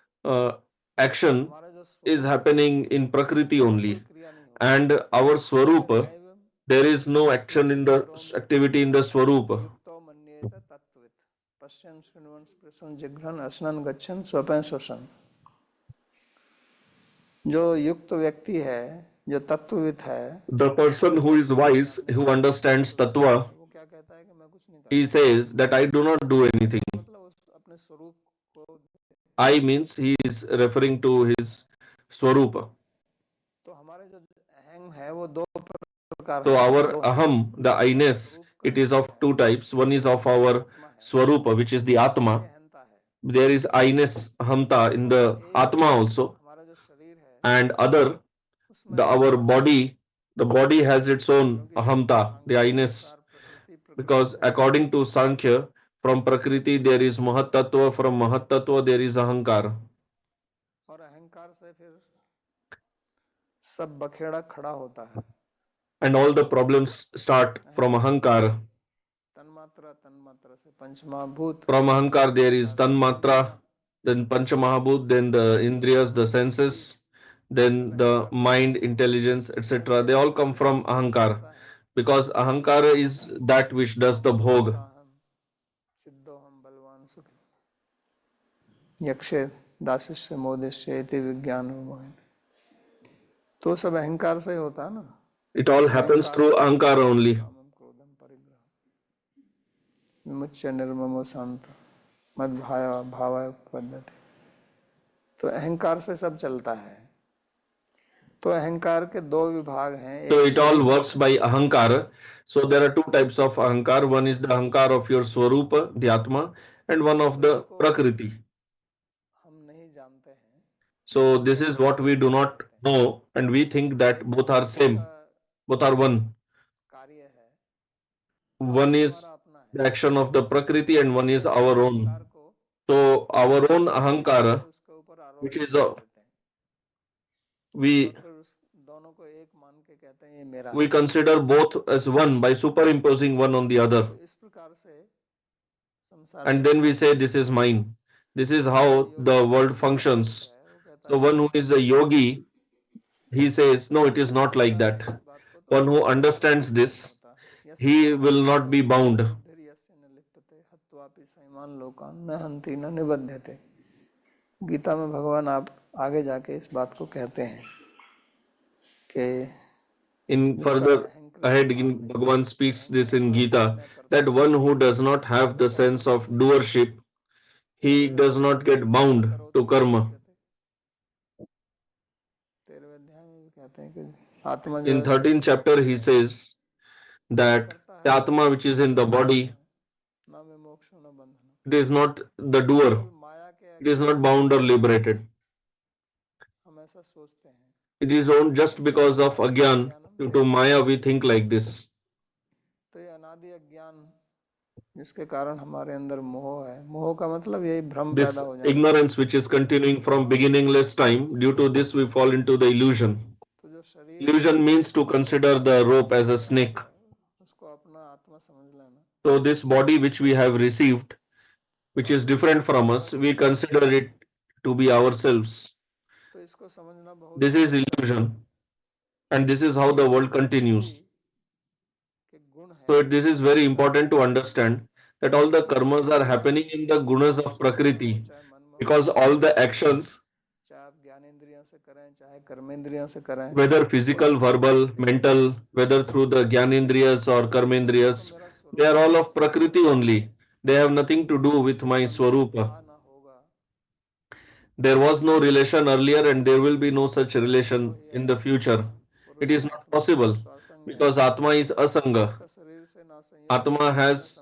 action हमारा जो is स्वरूप है happening in Prakriti उसमें कोई only. क्रिया नहीं होती. And our इसमें Swarupa, naive there is no action in the किंचित करोमि activity in the Swarupa. युक्तो मन्येत तत्त्ववित् पश्यन् शृण्वन् स्पृशन् जिघ्रन् असनन् गच्छन् स्वपन् श्वसन्. जो युक्त व्यक्ति है, जो तत्वविद है, The person who is wise, who understands Tattva, वो क्या कहता है कि मैं कुछ नहीं he करता. says that I do not do anything. मतलब उस अपने स्वरूप को. I means he is referring to his Swarupa. तो हमारे जो अहंग है वो 2 प्रकार So है, उसके our 2 हैं. aham, the I-ness, it is of 2 types. One is of our Swarupa, which is the Atma. अहंता है. There is I-ness, Hamta in the Atma also. हमारा जो शरीर है And other, उसमें our body, the body has its own Ahamta, the I-ness. Because according to Sankhya, from Prakriti there is Mahat Tattva, from Mahat Tattva there is Ahankar. और अहंकार से फिर सब बखेड़ा खड़ा होता है. And all the problems start from Ahankar. तन्मात्रा से पंचमहाभूत. From Ahankar there is Tanmatra, then Panchamahabhut, then the Indriyas, the senses, then the mind, intelligence, etc. They all come from Ahankar. Because Ahankara is that which does the bhog. सिद्धोहम बलवान सुखी यक्षे दासस्य मोदस्य इति विज्ञान मोहन. तो सब अहंकार से होता है ना. It all happens through Ahankara only. क्रोधम परिग्रह विमुच्य निर्ममो शांत मद भाव पद्धति. तो अहंकार से सब चलता है. तो अहंकार के 2 विभाग हैं. So it all works by Ahankara. So there are 2 types of Ahankar. One is the Ahankar of your Swarupa, the Atma, and one of the Prakriti. हम नहीं जानते हैं. So this is what we do not know, and we think that both are same, both are one. कार्य है. One is the action of the Prakriti and one is our own. So our own Ahankara, which is we consider both as one by superimposing one on the other. And then we say this is mine. This is how the world functions. So one who is a yogi, he says, no, it is not like that. One who understands this, he will not be bound. Gita में भगवान आप आगे जाके इस बात को कहते हैं कि in further ahead in Bhagavan speaks this in Gita that one who does not have the sense of doership, he does not get bound to karma. In 13th chapter he says that the Atma which is in the body, it is not the doer, it is not bound or liberated. It is on just because of Agyan, due to Maya we think like this. तो ये अनादि अज्ञान जिसके कारण हमारे अंदर मोह है. मोह का मतलब यही भ्रम This पैदा हो जाना. ignorance which is continuing from beginningless time, due to this we fall into the illusion. तो जो शरीर Illusion means to consider the rope as a snake. उसको अपना आत्मा समझ लेना. So this body which we have received, which is different from us, we consider it to be ourselves. तो इसको समझना बहुत. This is illusion. And this is how the world continues. So this is very important to understand that all the karmas are happening in the gunas of Prakriti, because all the actions, whether physical, verbal, mental, whether through the Gyanendriyas or Karmendriyas, they are all of Prakriti only. They have nothing to do with my Swarupa. There was no relation earlier and there will be no such relation in the future. It is not possible because Atma is Asanga. Atma has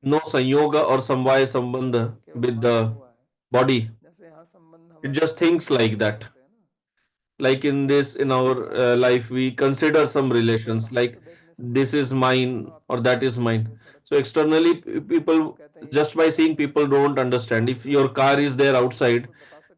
no Sanyoga or Samvaya Sambandha with the body. It just thinks like that. Like in this, in our life, we consider some relations like this is mine or that is mine. So externally, people, just by seeing, people don't understand. If your car is there outside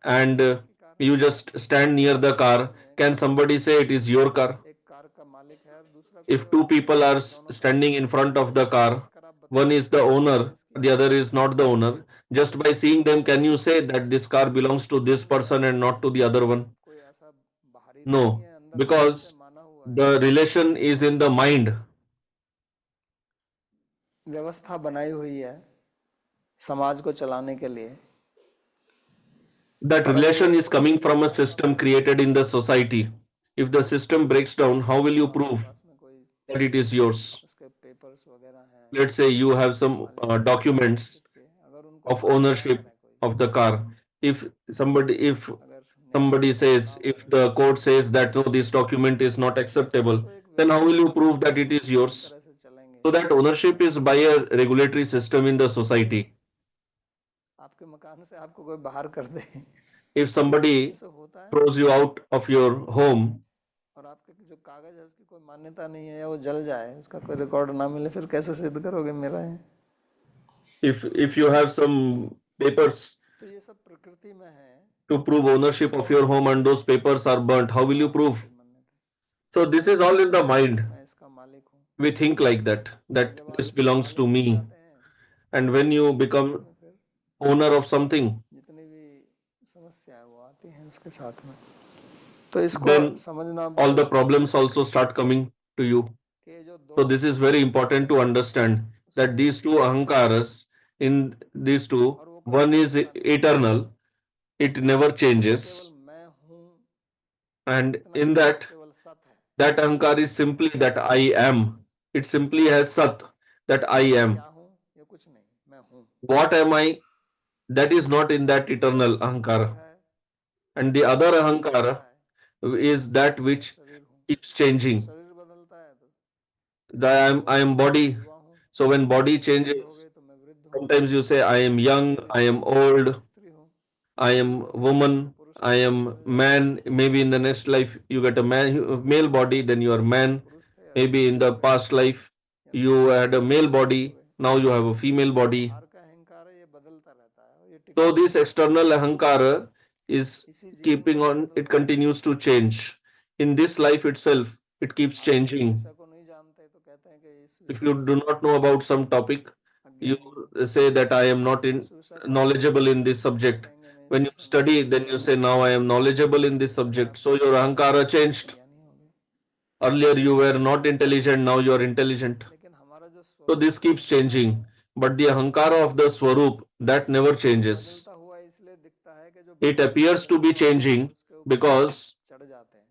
and You just stand near the car. Can somebody say it is your car? एक car का मालिक है और दूसरा कोई If और two है, people are दोनों car standing in front of the car, देख कर आप बता one is सकते the हैं कि owner, किसकी the है। other is not the owner. Just by seeing them, can you say that this car belongs to इसी this मामले person में and not to the other one? कोई ऐसा बाहरी तो नहीं No, है, अंदर दिल से because माना हुआ है the relation is और in the उसने mind. व्यवस्था बनाई हुई है समाज को चलाने के लिए, That पर अगर वो relation is coming from a system अपने created in the society. If the system breaks down, how will you आपके prove पास में कोई that it is yours? उसके पेपर्स वगैरह हैं Let's say you have some मालिक के documents ओनरशिप के, अगर उनको of न्याय ना ownership करे कोई, of the car. If अगर somebody न्यायालय को says, ना if करे the court says that no, this document is not तो वो acceptable, तो एक then how will व्यवस्था you बनाई prove that हुई it है is कि इस yours? तरह से चलेंगे, So that ownership is by a regulatory system in the किसी से society. आपके मकान से आपको कोई बाहर कर दे, If somebody ऐसा होता है, throws you out of your home, और आपके जो कागज है उसकी कोई मान्यता नहीं है या वो जल जाए, उसका कोई रिकॉर्ड ना मिले, फिर कैसे सिद्ध करोगे मेरा है? if you have some papers तो ये सब प्रकृति में है, to prove ownership of your home and those papers are burnt, how will you prove? So this is all in the mind. मैं इसका मालिक हूँ, We think like that, और that जब आप this इसके belongs to मालिक बन me. जाते हैं And when तो you उसके साथ become में फिर owner of something, जितनी भी समस्या है वो आती हैं उसके साथ में। तो इसको then समझना all बहुत the problems also start coming to you. कि ये जो So दो this is very important to understand that उसमें these two ahankaras, in these two, और वो कभी one is बदलता नहीं, eternal, it never एक केवल changes, मैं हूँ and इतना in ही that, केवल सत है, that ahankar is simply that I am. It simply has sat, that I मैं क्या am. हूँ ये कुछ नहीं, मैं हूँ। What am I? That is not in that दूसरा eternal एक अहंकार ahankara. है And the other जो बदलता ahankara है is that कि मैं which शरीर हूँ, keeps जब changing. शरीर बदलता है तो The I am मैं body. युवा हूँ, So when body जब वृद्ध हो changes, गई तो मैं वृद्ध हूँ, sometimes you say I am young, शरीर I am स्त्री है तो old, मैं स्त्री हूँ, I am जब woman, पुरुष का I शरीर am मिल जाता है man. Maybe in the next life you get a पुरुष का male शरीर body, मिल then you जाता are है तो man. पुरुष थे अब Maybe in स्त्री the हो गए, past life या you had a स्त्री थे male अब पुरुष हो body, गए। now you have a तो ये female जो body. बाहर का अहंकार है ये बदलता रहता है और ये टिका So हुआ this नहीं रहता, external ahankara is इसी जीवन keeping में भी on, it बदलता रहता continues है। to change. In this life itself, it keeps आप जिस changing. विषय को नहीं जानते तो कहते हैं कि इस If विषय you में do मैं not know about some topic, you अज्ञानी हूँ, say that I am not उस विषय को आप knowledgeable in पढ़ेंगे this तो subject. कहेंगे मैं इस When you विषय में study, ज्ञानी then हूँ, you say now I am knowledgeable in this अरे subject. आप So your पढ़ेंगे तो ahankara आप changed. अज्ञानी होंगे, Earlier you were not लेकिन intelligent, now you are intelligent. लेकिन हमारा जो So स्वरूप this का keeps अहंकार changing. है But the ahankara of the Swarup, that never वो changes. बदलता हुआ इसलिए दिखता है कि जो It बाहरी appears to चीजें be हैं changing उसके ऊपर हम because चढ़ जाते हैं,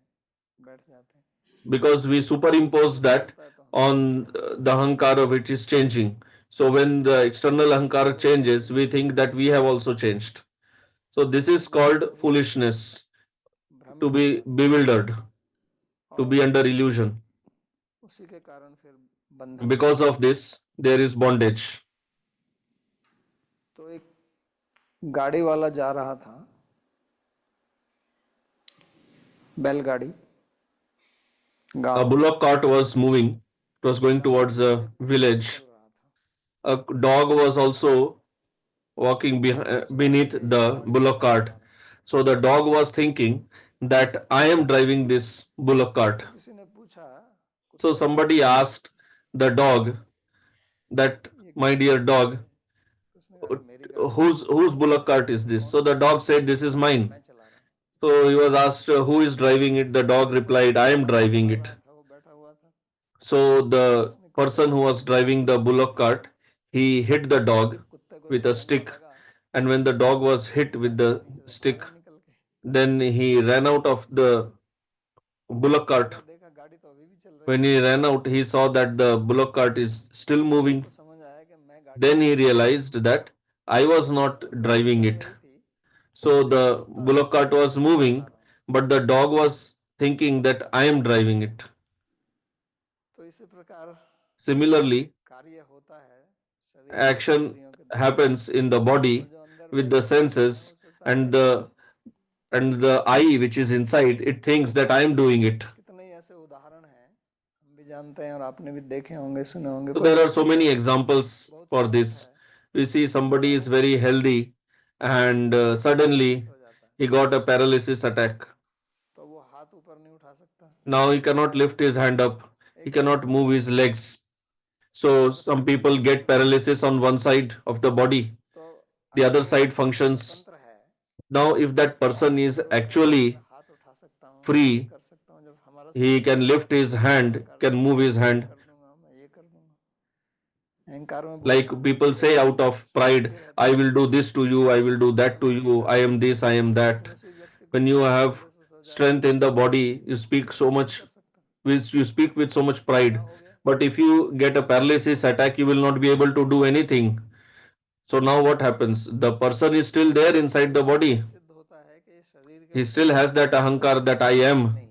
बैठ जाते हैं, we और जब superimpose शरीर that बदलता है तो हम इससे on निकल जाते the ahankara which is changing. So when the हैं, और external जब शरीर ahankara बदलता changes, है we think that we have also changed. So this तो is वो called वही foolishness, to भ्रमित हो be जाता है bewildered, to और be under illusion. उसी के कारण फिर बंधन Because होता है। of this, there is bondage. तो एक गाड़ी वाला जा रहा था, बैलगाड़ी, A गांव, bullock cart was moving. It was going गांव के towards बीच a एक कुत्ता भी चल village. रहा था, A dog was also तो walking कुत्ता सोच रहा था beneath कि इस the गाड़ी को bullock मैं cart. चला रहा हूँ, So the dog was thinking that I am driving this bullock cart. तो किसी ने पूछा So कुत्ते से somebody asked the dog that, ये my गाड़ी dear किसकी dog, है, तो उसने कहा ये मेरी गाड़ी है, whose bullock cart is ऐसे this? कौन So the चलाता dog है, said, this is mine. मैं चला रहा हूँ, So he was asked, who is driving it? The dog तो वो जो replied, I am गाड़ी driving चला it. रहा था वो बैठा हुआ था, So the उसने कुत्ते person को who was देखा, driving the bullock cart, he hit the dog जब कुत्ते को ये with a डरने stick. लगा And when the dog was तो वो hit with गाड़ी से the नीचे से stick, भागा निकल के, then he ran out of the जब bullock cart. भागा देखा गाड़ी तो अभी भी चल रही When थी, he ran out, he saw that the bullock cart is still तब moving. उसको समझ आया कि मैं गाड़ी Then नहीं he चला रहा था, realized that I was not तो गाड़ी driving चल it. रही थी So लेकिन the कुत्ता bullock सोच रहा cart था was कि मैं चला moving, रहा हूँ उसको। but the dog was thinking that I am driving it. तो इसी प्रकार Similarly, कार्य होता है शरीर और action इंद्रियों के द्वारा, happens in the और body जो अंदर with the बैठा हुआ है वो senses, सोचता है मैं and कर रहा हूँ। the eye which is inside, it thinks that I am doing it. कितने ही ऐसे उदाहरण हैं हम भी जानते हैं और आपने भी देखे होंगे, सुने होंगे। So कोई there are so व्यक्ति है many examples बहुत for स्वस्थ this. है, We see somebody is अचानक very healthy and उसका शरीर suddenly डायलिसिस हो जाता है, he got a paralysis attack. तो वो हाथ ऊपर नहीं उठा सकता, Now he cannot पैर lift नहीं his हिला hand up. सकता, He एक तरफ cannot से move दूसरी his तरफ। legs. तो So अगर some people get paralysis on one side of the body, तो the अगर other वो side पूर्ण functions. स्वतंत्र है, Now, if that person is अगर वो कहता है कि मैं actually हाथ उठा सकता हूँ, मैं ये free, कर सकता हूँ, जब हमारा he स्वतंत्र can है, lift his मैं hand, अहंकार can दिखाता move है, his मैं ये hand. कर दूंगा, मैं ये कर दूंगा। अहंकार में बहुत Like people इसलिए say out of pride, स्वार्थी रहता I है will do this to you, I will do that to तुम्हारी you, मदद I am करूंगा, this, I am that. लेकिन उसी व्यक्ति को When you जब have पैरालिसिस हो जाए strength in the body, you तो speak so कुछ नहीं much, कर सकता। you speak with so much क्या pride. हो गया? But if you get a paralysis attack, you will not be able to do anything. So now what happens? The person is still there तो inside the इससे ये body. सिद्ध होता है कि शरीर के He ऊपर still has किसी that का ahankar कंट्रोल that I है ही am. नहीं।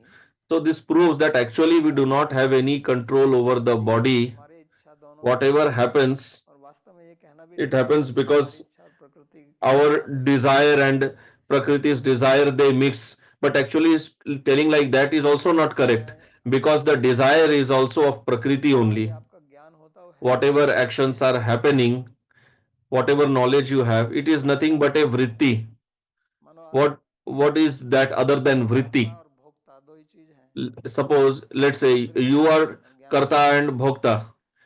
So this proves that actually we do not have any control over the क्योंकि body. हमारी इच्छा दोनों Whatever happens, और वास्तव में ये कहना भी it ठीक नहीं happens है कि हमारी because इच्छा और प्रकृति की our इच्छा आपस में desire and Prakriti's मिक्स हो desire जाए। they mix. But actually telling like that is also not correct मैं because the desire is also of Prakriti जो भी only. आपका ज्ञान होता है वो है क्या? Whatever ये actions are vritti है। happening, whatever knowledge you have, it is nothing but अहंकार a और भोग है। vritti. मानो What is that other than कर्ता vritti? और भोक्ता दो ही चीज है। Suppose let's say इंद्रिय you are और karta ज्ञानेन्द्रिय। and bhokta,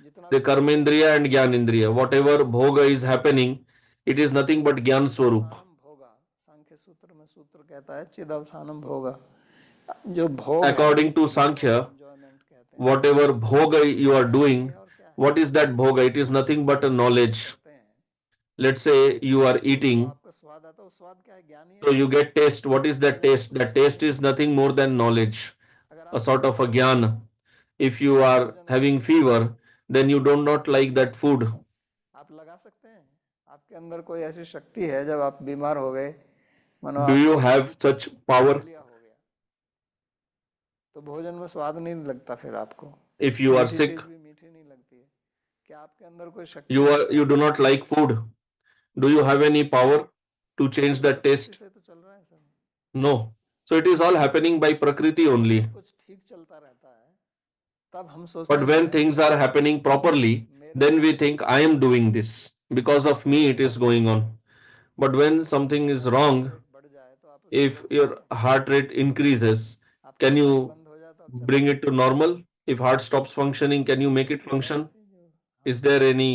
जितना the भी karmendriya and gyanendriya. चाहे जो Whatever चीज bhoga is happening, it is nothing but gyan swarup. चिदवसानम भोगा, सांख्य सूत्र में सूत्र कहता है चिदवसानम भोगा। जो भोग है According to जिसको हम Sankhya, एंजॉयमेंट कहते हैं, whatever bhoga you are क्या नहीं doing, है और क्या है। what is that bhoga? It is nothing जितना but a भी आप भोग knowledge. करते हैं, Let's say you are जो eating, आपका स्वाद आता है वो स्वाद क्या है? ज्ञान ही है so ना। you get taste. What is that ज्ञान taste? रूपी That चीज taste है। is nothing more than knowledge, अगर a आप sort of a बीमार होते gyan. हैं If you तो are भोजन उससे having नहीं आता, fever, then you do not like that food. आप लगा सकते हैं। आपके अंदर कोई ऐसी शक्ति है, जब आप बीमार हो गए, मानो Do you आपको have such power? पीलिया हो गया, तो भोजन में स्वाद नहीं लगता, फिर आपको If you are मीठी sick, चीज भी मीठी नहीं लगती है। क्या आपके अंदर कोई शक्ति है कि you आप do not like food? Do you have any power to ये change that प्रकृति taste? से तो चल रहा है सब। No. So it is all happening by Prakriti जब only. सब कुछ ठीक चलता रहता है, तब हम सोचते But हैं कि when मैं things are happening properly, मेरे then we कारण think I am doing this. Because of तो me ये it is सब ठीक going है। on. But when something और is अगर हार्ट wrong, रेट बढ़ जाए तो आप उसको if रोक your सकते हैं। heart rate increases, आपका can हार्ट you बंद हो जाए तो आप चला bring it to सकते हैं। normal? If heart stops functioning, can you हो make it सकती है function? ऐसी, जो Is हम there any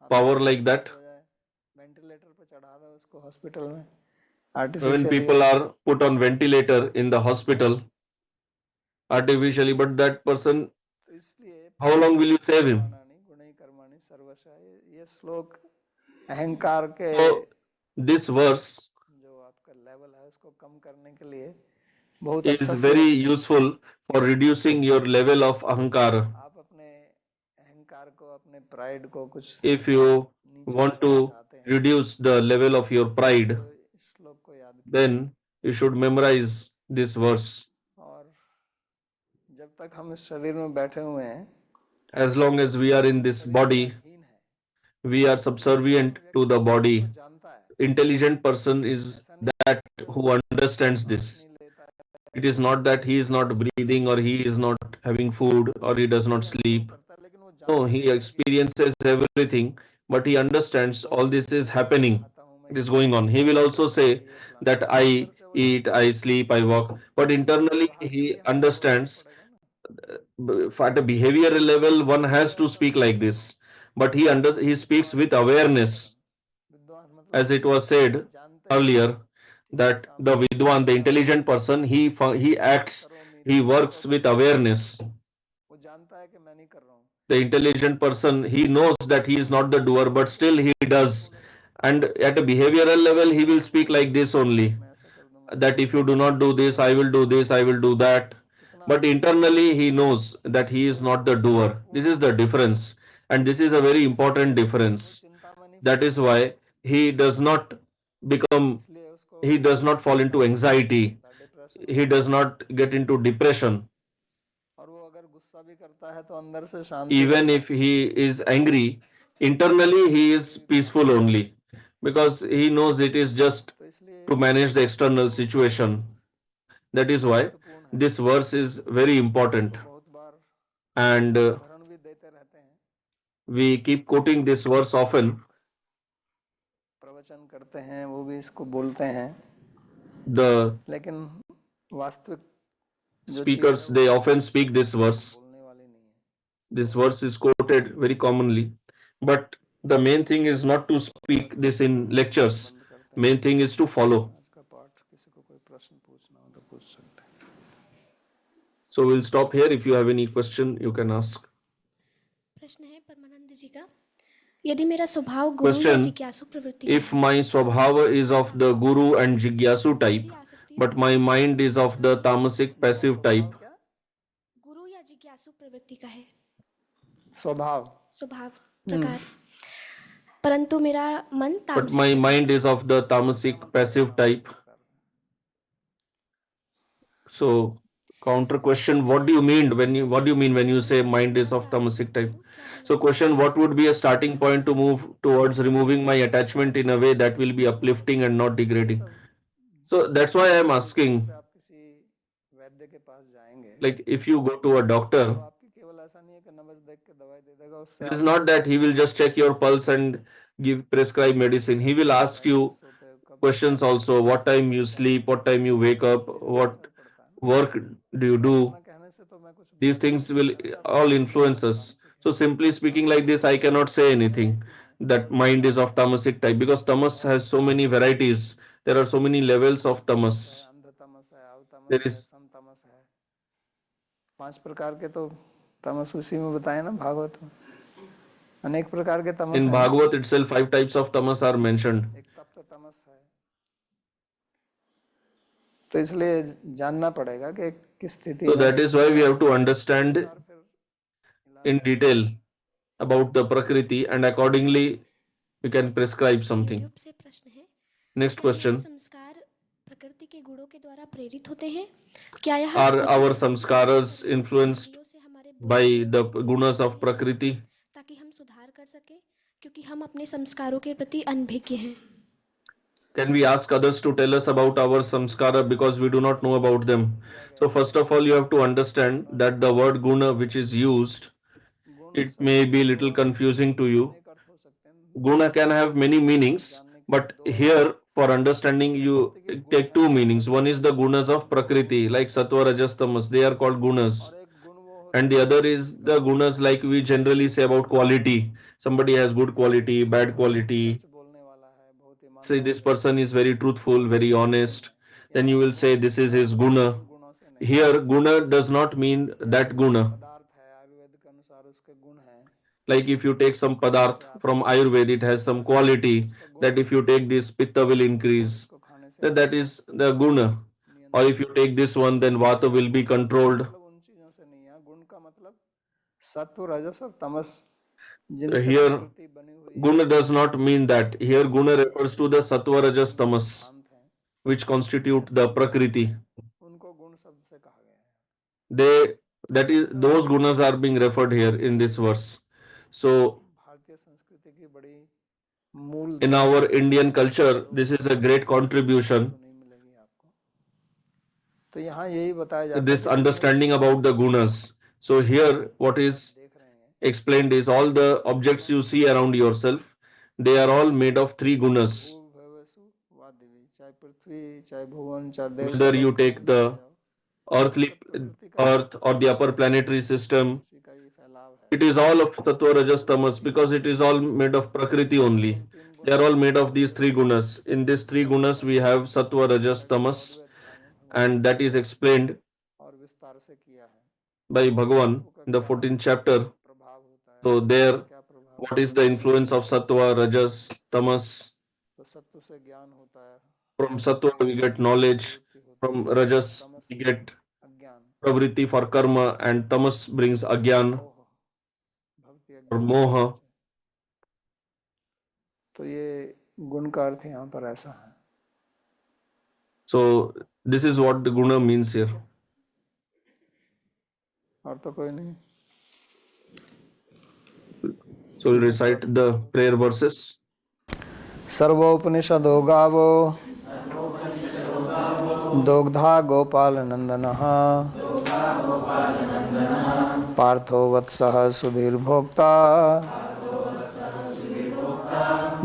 आपका power like श्वास बंद that? हो जाए, वेंटिलेटर पे चढ़ा दो उसको हॉस्पिटल में, When आर्टिफिशियली people और are put on ventilator तो in नहीं the चल पाएगा। hospital artificially, but that person, तो इसलिए how long will you प्राकृतेः save him? क्रियमाणानि गुणैः कर्माणि सर्वशः, ये श्लोक अहंकार के So this verse जो आपका लेवल है उसको कम करने के लिए बहुत is अच्छा very श्लोक है। useful for reducing your level of ahankara. आप अपने अहंकार को, अपने प्राइड को कुछ If you नीचे want करना to चाहते हैं reduce the level of your pride, तो इस श्लोक को याद कीजिए। then you should memorize this verse. और जब तक हम इस शरीर में बैठे हुए हैं, As long as we are in हम this शरीर के body, अधीन है। we are बुद्धिमान subservient to व्यक्ति the शरीर को body. जानता है। Intelligent person is ऐसा नहीं that कि वो who understands सांस this. नहीं लेता है, It is not that he वो is not कुछ breathing or he is not having food or he does not शरीर अनुभव sleep. करता है, लेकिन वो No, जानता he नहीं है कि ये सब experiences everything, but he understands तो all मैं ये this is पीता हूँ, मैं happeंing. खाता हूँ, मैं It ये is going करता on. हूँ, He ये will सब also करता हूँ, say मेरी ये प्लानिंग that है, वो I अंदर से वो eat, जानता है। I sleep, I walk, but तो internally व्यवहार के he लिए हमको बोलना तो understands. पड़ेगा ना। At a behavioral level, one बुद्धि has का to अर्थ speak होता है like ज्ञान। this, but he speaks विद्वान with मतलब awareness, समझदारन, विद्वान as मतलब it was said जानते हुए earlier ठीक से that काम the करते हैं। Vidwan, the intelligent person, he वेद कर्म acts, करोमि he इति works यतो with यतो वेद, awareness. वो जानता है कि मैं नहीं कर रहा हूँ, The लेकिन वो intelligent करता है। person, he knows that he is not the doer, but still he झूठ does. बोलेगा, And at a behavioral level, he मैं will ऐसा speak करूंगा, like this only मैं ऐसा कर दूंगा, ऐसा that कर if you दूंगा। do not do this, I will do this, I will do that. कितना But internally, he knows that he तो is ये not the बहुत doer. महत्वपूर्ण This is है। the difference. And this is a very इसलिए important वो difference. चिंता में नहीं That is फंसता, why he does not become, इसलिए उसको he does not fall into शांति से नहीं anxiety. रहता, डिप्रेशन में He नहीं does रहता। not get into depression. और वो अगर गुस्सा भी करता है तो अंदर से शांति Even रहता if है। he is angry, internally he is शरीर का peaceful only because he knows it is just तो इसलिए to manage the ये external श्लोक बहुत situation. That is why महत्वपूर्ण है। this verse is very हम important, इसको बहुत बार and उदाहरण भी देते रहते हैं। we keep quoting this verse जो often. लोग प्रवचन करते हैं वो भी इसको बोलते हैं। the लेकिन वास्तविक speakers, they often speak this verse. बोलने वाली नहीं है. This verse is quoted very commonly, but the main thing is not to speak this in lectures. Main thing is to follow. आज का पाठ किसी को कोई प्रश्न पूछना हो तो पूछ सकते हैं. So we'll stop here. If you have any question, you can ask. प्रश्न है परमानंद जी का, यदि मेरा स्वभाव गुरु या Question: जिज्ञासु प्रवृत्ति का If है, my swabhava is of the guru and jigyasu type, but my mind is of the tamasic passive type, क्या? गुरु या जिज्ञासु प्रवृत्ति का है, स्वभाव. स्वभाव प्रकार, परंतु मेरा मन but तामसिक my प्रकार mind का is of the tamasic passive type. So counter question: what do you mean when you say mind is of tamasic type? So question: what would be a starting point to move towards removing my attachment in a way that will be uplifting and not degrading? So that's why I am asking, से आप किसी वैद्य के पास जाएंगे like if you go to a doctor, तो आपकी केवल ऐसा नहीं है कि नब्ज देख के दवाई दे देगा, उससे it is not that he will just check your pulse and give prescribe medicine. He will ask you questions also: what time you sleep, what time you wake up, what work do you do. कहने से तो मैं कुछ These things will all influence us. So simply speaking like this, I cannot say anything that mind is of tamasic type, because tamas has so many varieties. There are so many levels of tamas. अंध तमस है, अव There तमस है, is सम तमस है. 5 प्रकार के तो तमस उसी में बताए ना भागवत में. अनेक प्रकार के तमस in है. Bhagavat itself 5 types of tamas are mentioned. एक तप्त तमस है. तो इसलिए जानना पड़ेगा कि किस स्थिति So में that is why we have to understand in detail about the prakriti, and accordingly we can prescribe something. YouTube से प्रश्न है, Next क्या हमारे question: संस्कार प्रकृति के गुणों के द्वारा प्रेरित होते हैं? क्या यह are उचित our है? samskaras सभी influenced इंद्रियों से हमारे by बुद्धि the को gunas of लेते हैं, prakriti? ताकि हम सुधार कर सके, क्योंकि हम अपने संस्कारों के प्रति अनभिज्ञ हैं. Can we ask others to tell us about our samskara, because we do not know about them? So first of all, you have to understand that the word guna which is used, it may be little confusing to you. अनेक अर्थ हो सकते हैं. Guna can have many meanings, but here for understanding you take two meanings. One is the gunas of prakriti, like sattva, rajas, tamas, they are called gunas. और एक गुण वो होता And the other is the gunas like we generally say about quality. Somebody has good quality, bad quality. सच बोलने वाला है, बहुत Say ईमानदार this person is very truthful, very honest. Then you will say this is his guna. गुणों से नहीं. Here, guna does not mean that guna. पदार्थ है, आयुर्वेद के अनुसार उसके गुण हैं. Like if you take some padarth from Ayurveda, it has some quality that if you take this, pitta will increase. इसको खाने से Then that is the guna. Or if you take this one, then vata will be controlled. मतलब उन चीजों से नहीं है. गुण का मतलब सत्व, रजस और तमस जिनसे Here, प्रकृति बनी हुई है. guna does not mean that. Here, guna refers to the sattva, rajas, tamas, शांत हैं, which constitute the prakriti. उनको गुण शब्द से कहा गया है. That is, those gunas are being referred here in this verse. So भारतीय संस्कृति की बड़ी मूल in our Indian culture, this is a great contribution, नहीं मिलेगी आपको. तो यहाँ यही बताया जाता है this understanding about the gunas. So here, what is देख रहे हैं explained is all the objects you see around yourself, they are all made of 3 gunas. भूर्भुवस्सु वा दिवि, चाहे पृथ्वी, चाहे भुवन, चाहे देवता, Whether you take the earthly earth or the upper planetary system, उसी का ये फैलाव है. it is all of tattva, rajas, tamas, because it is all made of prakriti only. They are all made of these 3 gunas. In these 3 gunas we have sattva, rajas, tamas, and that is explained और विस्तार से किया है. by Bhagavan in the 14th chapter. प्रभाव होता है. So there, क्या प्रभाव? what is the influence of sattva, rajas, tamas? तो सत्व से ज्ञान होता है. From sattva we get knowledge, from rajas we get अज्ञान, pravritti for karma, and tamas brings agyan भक्ति, or अज्ञान. moha. तो ये गुण का अर्थ यहाँ पर ऐसा है. So this is what the guna means here. और तो कोई नहीं. So we'll recite the prayer verses. सर्वोपनिषदो गावो दोग्धा गोपाल नंदनः पार्थो वत्सः सुधीर भोक्ता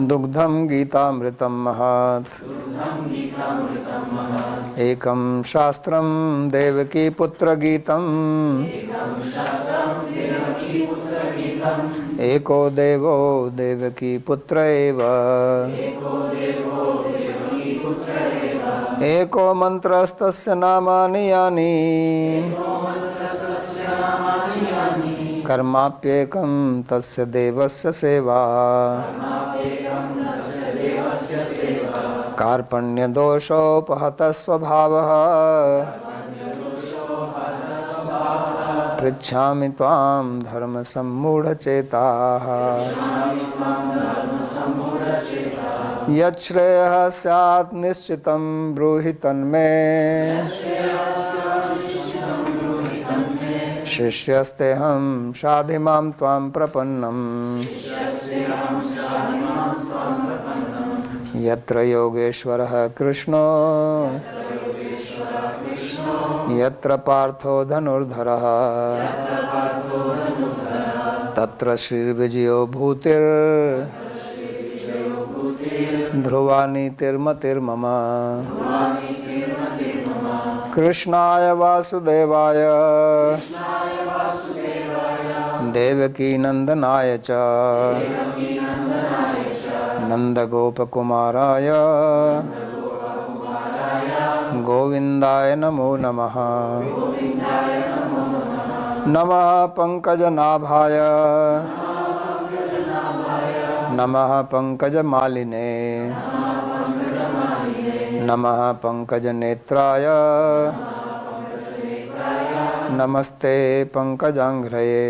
दुग्धम गीतामृतम महत्. एकं शास्त्रं देवकी पुत्र गीतम् एको देवो देवकी पुत्र एव एको मंत्रस्तस्य नामानि यानि कर्माप्येकं तस्य देवस्य सेवा कार्पण्यदोषोपहतः स्वभावः पृच्छामि त्वां धर्मसम्मूढचेताः यच्छ्रेयः स्यात् निश्चितं ब्रूहि तन्मे शिष्यस्तेऽहं शाधि मां त्वां प्रपन्नम् यत्र योगेश्वरः कृष्णो यत्र पार्थो धनुर्धरः तत्र श्रीर्विजयो भूतिर् ध्रुवा नीतिर्मतिर्मम कृष्णाय वासुदेवाय देवकी नंदनाय च नंदगोपकुमाराय गोविंदाय नमो नमः नमः पंकजनाभाय नमः पंकजमालिने नमः पंकजनेत्राय नमस्ते पंकजांघ्रये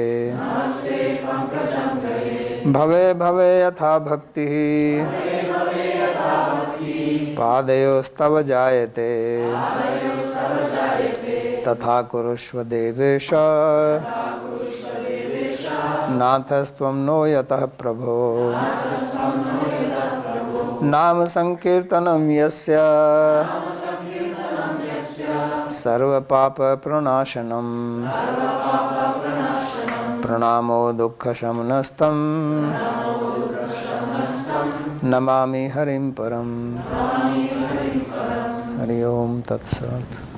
भवे भवे यथा भक्तिः पादयोस्तव जायते तथा कुरुष्व देवेश नाथस्त्वं नो यतः प्रभो नाम संकीर्तनं यस्य सर्वपाप प्रणाशनम् प्रणामो दुःखशमनस्तं नमामि हरिं परम् हरि ओम तत्सत्।